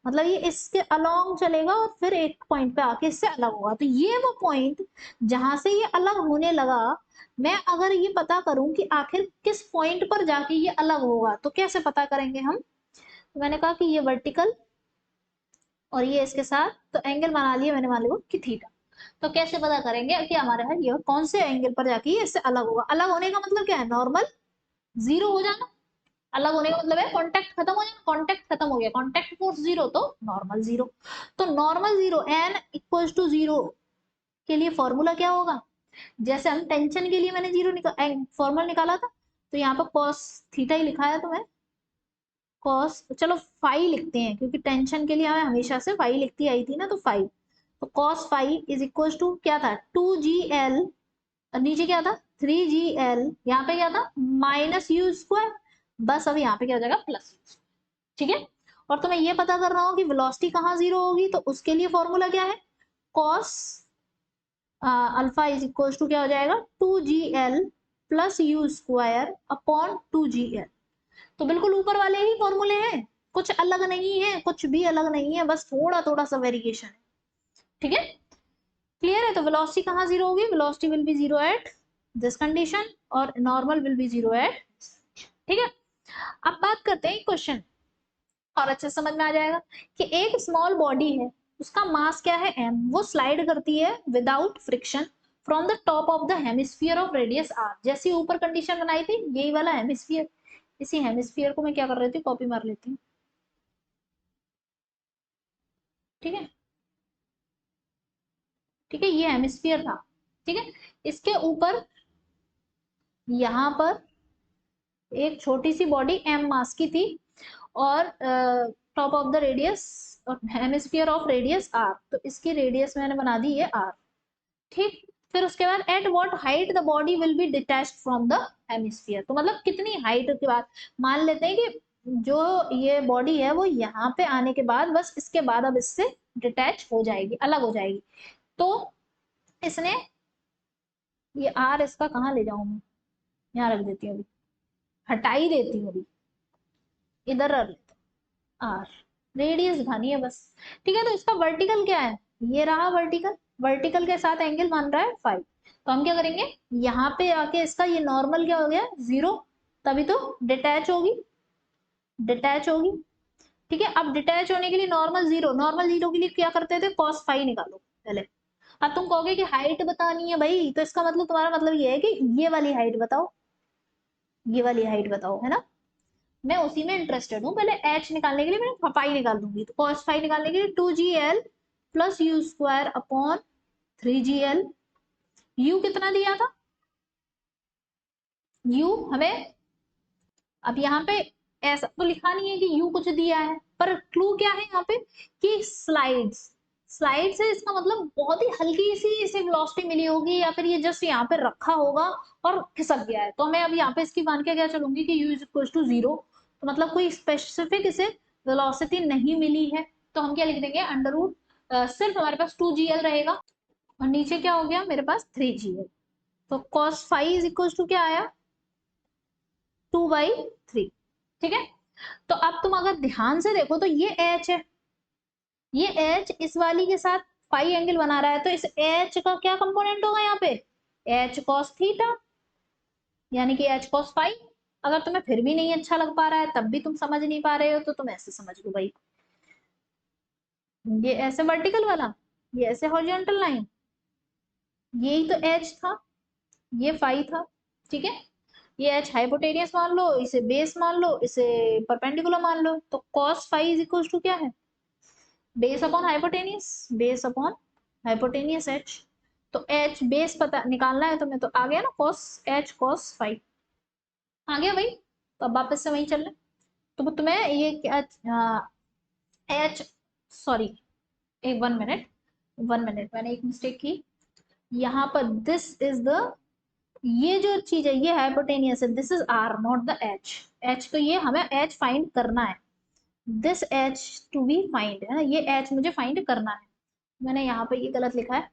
मतलब ये इसके अलोंग चलेगा और फिर एक पॉइंट पे आके इससे अलग होगा, तो ये वो पॉइंट जहां से ये अलग होने लगा, मैं अगर ये पता करूं कि आखिर किस पॉइंट पर जाके ये अलग होगा, तो कैसे पता करेंगे हम, तो मैंने कहा कि ये वर्टिकल और ये इसके साथ, तो एंगल बना लिया मैंने, मान लिया कि थीटा, तो कैसे पता करेंगे कि हमारे यहाँ ये कौन से एंगल पर जाके ये इससे अलग होगा, अलग होने का मतलब क्या है, नॉर्मल जीरो हो जाना, अलग होने का मतलब है कांटेक्ट खत्म हो जाना, कांटेक्ट खत्म हो गया, कांटेक्ट फोर्स जीरो, तो नॉर्मल जीरो, तो normal zero N equals to zero के लिए फॉर्मूला क्या होगा, जैसे हम टेंशन के लिए मैंने फॉर्मूला निकाला था, तो यहाँ पर कॉस थीटा ही लिखा है, तो मैं कॉस, चलो फाई लिखते हैं, क्योंकि टेंशन के लिए हमें हमेशा से फाई लिखती आई थी ना, तो फाई, तो cos phi is equal to क्या था, 2gl, नीचे क्या था 3gl, यहाँ पे क्या था माइनस यू स्क्वायर, बस अब यहाँ पे क्या हो जाएगा प्लस, ठीक है। और तुम्हें ये पता करना हो कि वेलोसिटी कहाँ जीरो होगी, तो उसके लिए फॉर्मूला क्या है, cos alpha is equal to क्या हो जाएगा, 2gl plus you square upon 2gl, तो बिल्कुल ऊपर वाले ही फॉर्मूले हैं, कुछ अलग नहीं है, कुछ भी अलग नहीं है, बस थोड़ा थोड़ा सा वेरिएशन है, ठीक है। क्लियर है? तो वेलोसिटी कहाँ जीरो होगी? Velocity will be zero at this condition और normal will be zero at, ठीक है। अब बात करते हैं क्वेश्चन और अच्छे समझ में आ जाएगा कि एक स्मॉल बॉडी है, उसका मास क्या है m, वो स्लाइड करती है without friction from the top of the hemisphere of radius r। जैसी ऊपर कंडीशन बनाई थी, यही वाला हेमिस्फीयर, इसी हेमिस्फीयर को मैं क्या कर रही थी, कॉपी मार लेती हूँ, ठीक है, ठीक है, ये हेमिस्फीयर था, ठीक है। इसके ऊपर यहाँ पर एक छोटी सी बॉडी m मास की थी और top of the radius hemisphere of radius r, तो इसकी रेडियस मैंने बना दी ये r, ठीक। फिर उसके बाद at what height the body will be detached from the hemisphere, तो मतलब कितनी हाइट के बाद, मान लेते हैं कि जो ये बॉडी है वो यहाँ पे आने के बाद बस इसके बाद अब इससे डिटैच हो जाएगी, अलग हो जाएगी। तो इसने ये आर इसका कहाँ ले जाऊं मैं, यहाँ रख देती हूँ, अभी हटा ही देती हूँ, अभी इधर रख लेते आर, रेडियस घानी है बस, ठीक है। तो इसका वर्टिकल क्या है, ये रहा वर्टिकल, वर्टिकल के साथ एंगल मान रहा है 5, तो हम क्या करेंगे, यहाँ पे आके इसका ये नॉर्मल क्या हो गया, जीरो, तभी तो डिटैच होगी, डिटैच होगी, ठीक है। अब डिटैच होने के लिए नॉर्मल जीरो, नॉर्मल जीरो के लिए क्या करते थे, कॉस फाई निकालो पहले। अब तुम कहोगे कि हाइट बतानी है भाई, तो इसका मतलब तुम्हारा मतलब ये है कि ये वाली हाइट बताओ, ये वाली हाइट बताओ, है ना। मैं उसी में इंटरेस्टेड हूँ, पहले एच निकालने के लिए मैं पाई निकाल दूंगी, तो कॉस फाई निकालने के लिए 2gl plus you square upon 3gl। You कितना दिया था, यू हमें, अब यहाँ पे ऐसा तो लिखा नहीं है कि यू कुछ दिया है, पर क्लू क्या है यहाँ पे कि स्लाइड्स, स्लाइड से इसका मतलब बहुत ही हल्की सी इसे वेलोसिटी मिली होगी, या फिर ये जस्ट यहाँ पे रखा होगा और खिसक गया है, तो मैं अब यहाँ पे इसकी मान के क्या चलूंगी कि u is equal to zero, तो मतलब कोई स्पेसिफिक इसे वेलोसिटी नहीं मिली है, तो हम क्या लिख देंगे, अंडर रूट, सिर्फ हमारे पास 2gl रहेगा और नीचे क्या हो गया मेरे पास 3gl, तो cos phi is equal to क्या आया, 2/3, ठीक है। तो अब तुम अगर ध्यान से देखो तो ये एच है, ये एच इस वाली के साथ फाई एंगल बना रहा है, तो इस एच का क्या कंपोनेंट होगा यहाँ पे, एच कॉस थीटा, यानी कि एच कॉस फाई। अगर तुम्हें फिर भी नहीं अच्छा लग पा रहा है, तब भी तुम समझ नहीं पा रहे हो, तो तुम ऐसे समझ लो भाई, ये ऐसे वर्टिकल वाला, ये ऐसे हॉरिजॉन्टल लाइन, यही तो एच था, ये फाई था, ठीक है। ये एच हाइपोटेनियस मान लो, इसे बेस मान लो, इसे परपेंडिकुलर मान लो, तो cos phi is equal to क्या है, base upon hypotenuse, base upon hypotenuse H, तो एच बेस पता निकालना है तुम्हें, तो आ गया ना कॉस एच कॉस फाइव, आ गया भाई। तो अब वापस से वहीं चल रहे, तो तुम्हें ये क्या, एच, सॉरी, एक 1 मिनट, 1 मिनट, मैंने एक मिस्टेक की यहाँ पर, दिस इज द, ये जो चीज है ये हाइपोटेनियस है, this is R not the H, H तो ये हमें एच फाइंड करना है, this H to be find है ना, ये एच मुझे फाइंड करना है, मैंने यहाँ पे ये गलत लिखा है,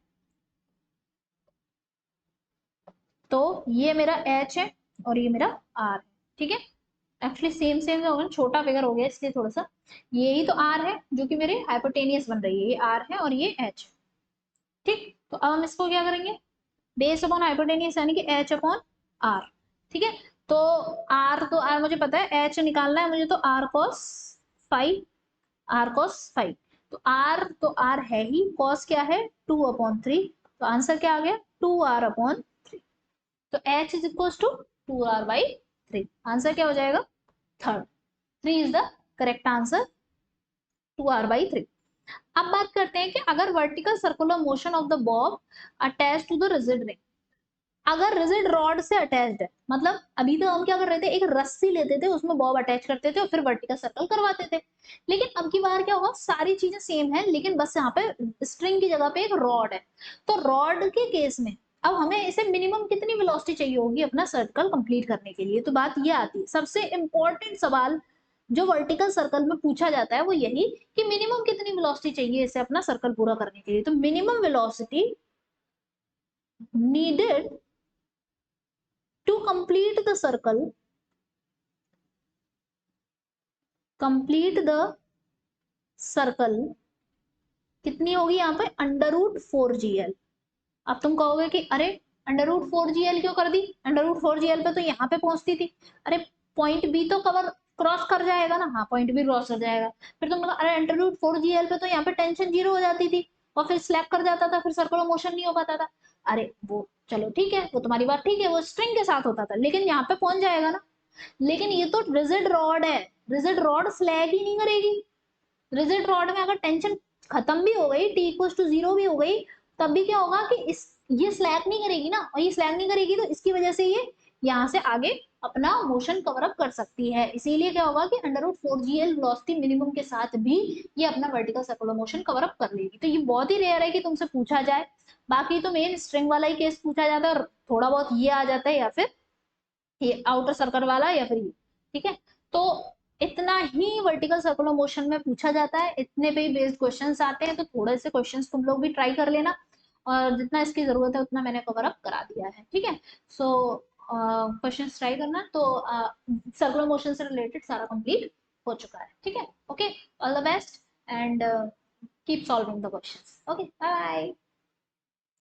तो ये मेरा एच है और ये मेरा आर है, ठीक है। एक्चुअली सेम सेम हो गया, छोटा फिगर हो गया इसलिए थोड़ा सा, यही तो आर है जो कि मेरे हाइपोटेनियस बन रही है, ये आर है और ये एच, ठीक। तो अब हम इसको क्या करेंगे, बेस अपॉन हाइपोटेनियस यानी कि एच अपॉन आर, ठीक है। तो आर, तो आर मुझे पता है, एच निकालना है मुझे, तो R cos phi, R cos phi, तो आर है ही, कॉस क्या है 2/3, तो आंसर क्या आ गया 2r/3, तो h is equal to 2r/3, answer क्या हो जाएगा, third, 3 is the correct answer, 2r/3। अब बात करते हैं कि अगर vertical circular motion of the bob attach to the rigid ring, अगर रिजिड रॉड से अटैच्ड है, मतलब अभी तो हम क्या कर रहे थे, एक रस्सी लेते थे, उसमें बॉब अटैच करते थे और फिर वर्टिकल सर्कल करवाते थे, लेकिन अब की बार क्या होगा, सारी चीजें सेम है, लेकिन बस यहाँ पे स्ट्रिंग की जगह पे एक रॉड है, तो रॉड के केस में अब हमें इसे मिनिमम कितनी वेलोसिटी चाहिए होगी अपना सर्कल कंप्लीट करने के लिए, तो बात ये आती है, सबसे इंपॉर्टेंट सवाल जो वर्टिकल सर्कल में पूछा जाता है वो यही कि मिनिमम कितनी वेलोसिटी चाहिए इसे अपना सर्कल पूरा करने के लिए, तो minimum velocity needed to complete the circle, complete the circle कितनी होगी यहाँ पे, अंडर रूट 4gl, अब तुम कहोगे कि अरे √4gl क्यों कर दी, √4gl पे तो यहाँ पे पहुंचती थी, अरे पॉइंट बी तो कवर क्रॉस कर जाएगा ना, हाँ पॉइंट बी क्रॉस कर जाएगा। फिर तुम अरे √4gl पे तो यहाँ पे टेंशन 0 हो जाती थी और फिर स्लैप कर जाता था, फिर सर्कुलर मोशन नहीं हो पाता था। अरे वो चलो ठीक है, वो तुम्हारी बात ठीक है, वो स्ट्रिंग के साथ होता था, लेकिन यहाँ पे पहुंच जाएगा ना। लेकिन ये तो रिजिड रॉड है, रिजिड रॉड स्लैग ही नहीं करेगी। रिजिड रॉड में अगर टेंशन खत्म भी हो गई, T=0 भी हो गई, तब भी क्या होगा कि इस ये स्लैग नहीं करेगी ना, और ये स्लैग नहीं करेगी तो इसकी वजह से ये यहाँ से आगे अपना मोशन कवर अप कर सकती है। इसीलिए क्या होगा कि √4gl वेलोसिटी मिनिमम के साथ भी ये अपना vertical circular motion cover up कर लेगी। तो ये बहुत ही रेयर है कि तुमसे पूछा जाए। बाकी तो मेन स्ट्रिंग वाला ही केस पूछा जाता है, और थोड़ा बहुत ये आ जाता है, या फिर ये आउटर सर्कल वाला, या फिर ये। ठीक है, तो इतना ही वर्टिकल सर्कुलर मोशन में पूछा जाता है, इतने पे ही बेस्ड क्वेश्चंस आते हैं। तो थोड़े से क्वेश्चंस तुम लोग भी ट्राई कर लेना, और जितना इसकी जरूरत है उतना मैंने कवर अप करा दिया है। ठीक है, सो क्वेश्चंस ट्राई करना। तो सर्कुलर मोशन से रिलेटेड सारा कंप्लीट हो चुका है। ठीक है, okay, all the best and keep solving the questions. Okay, bye bye.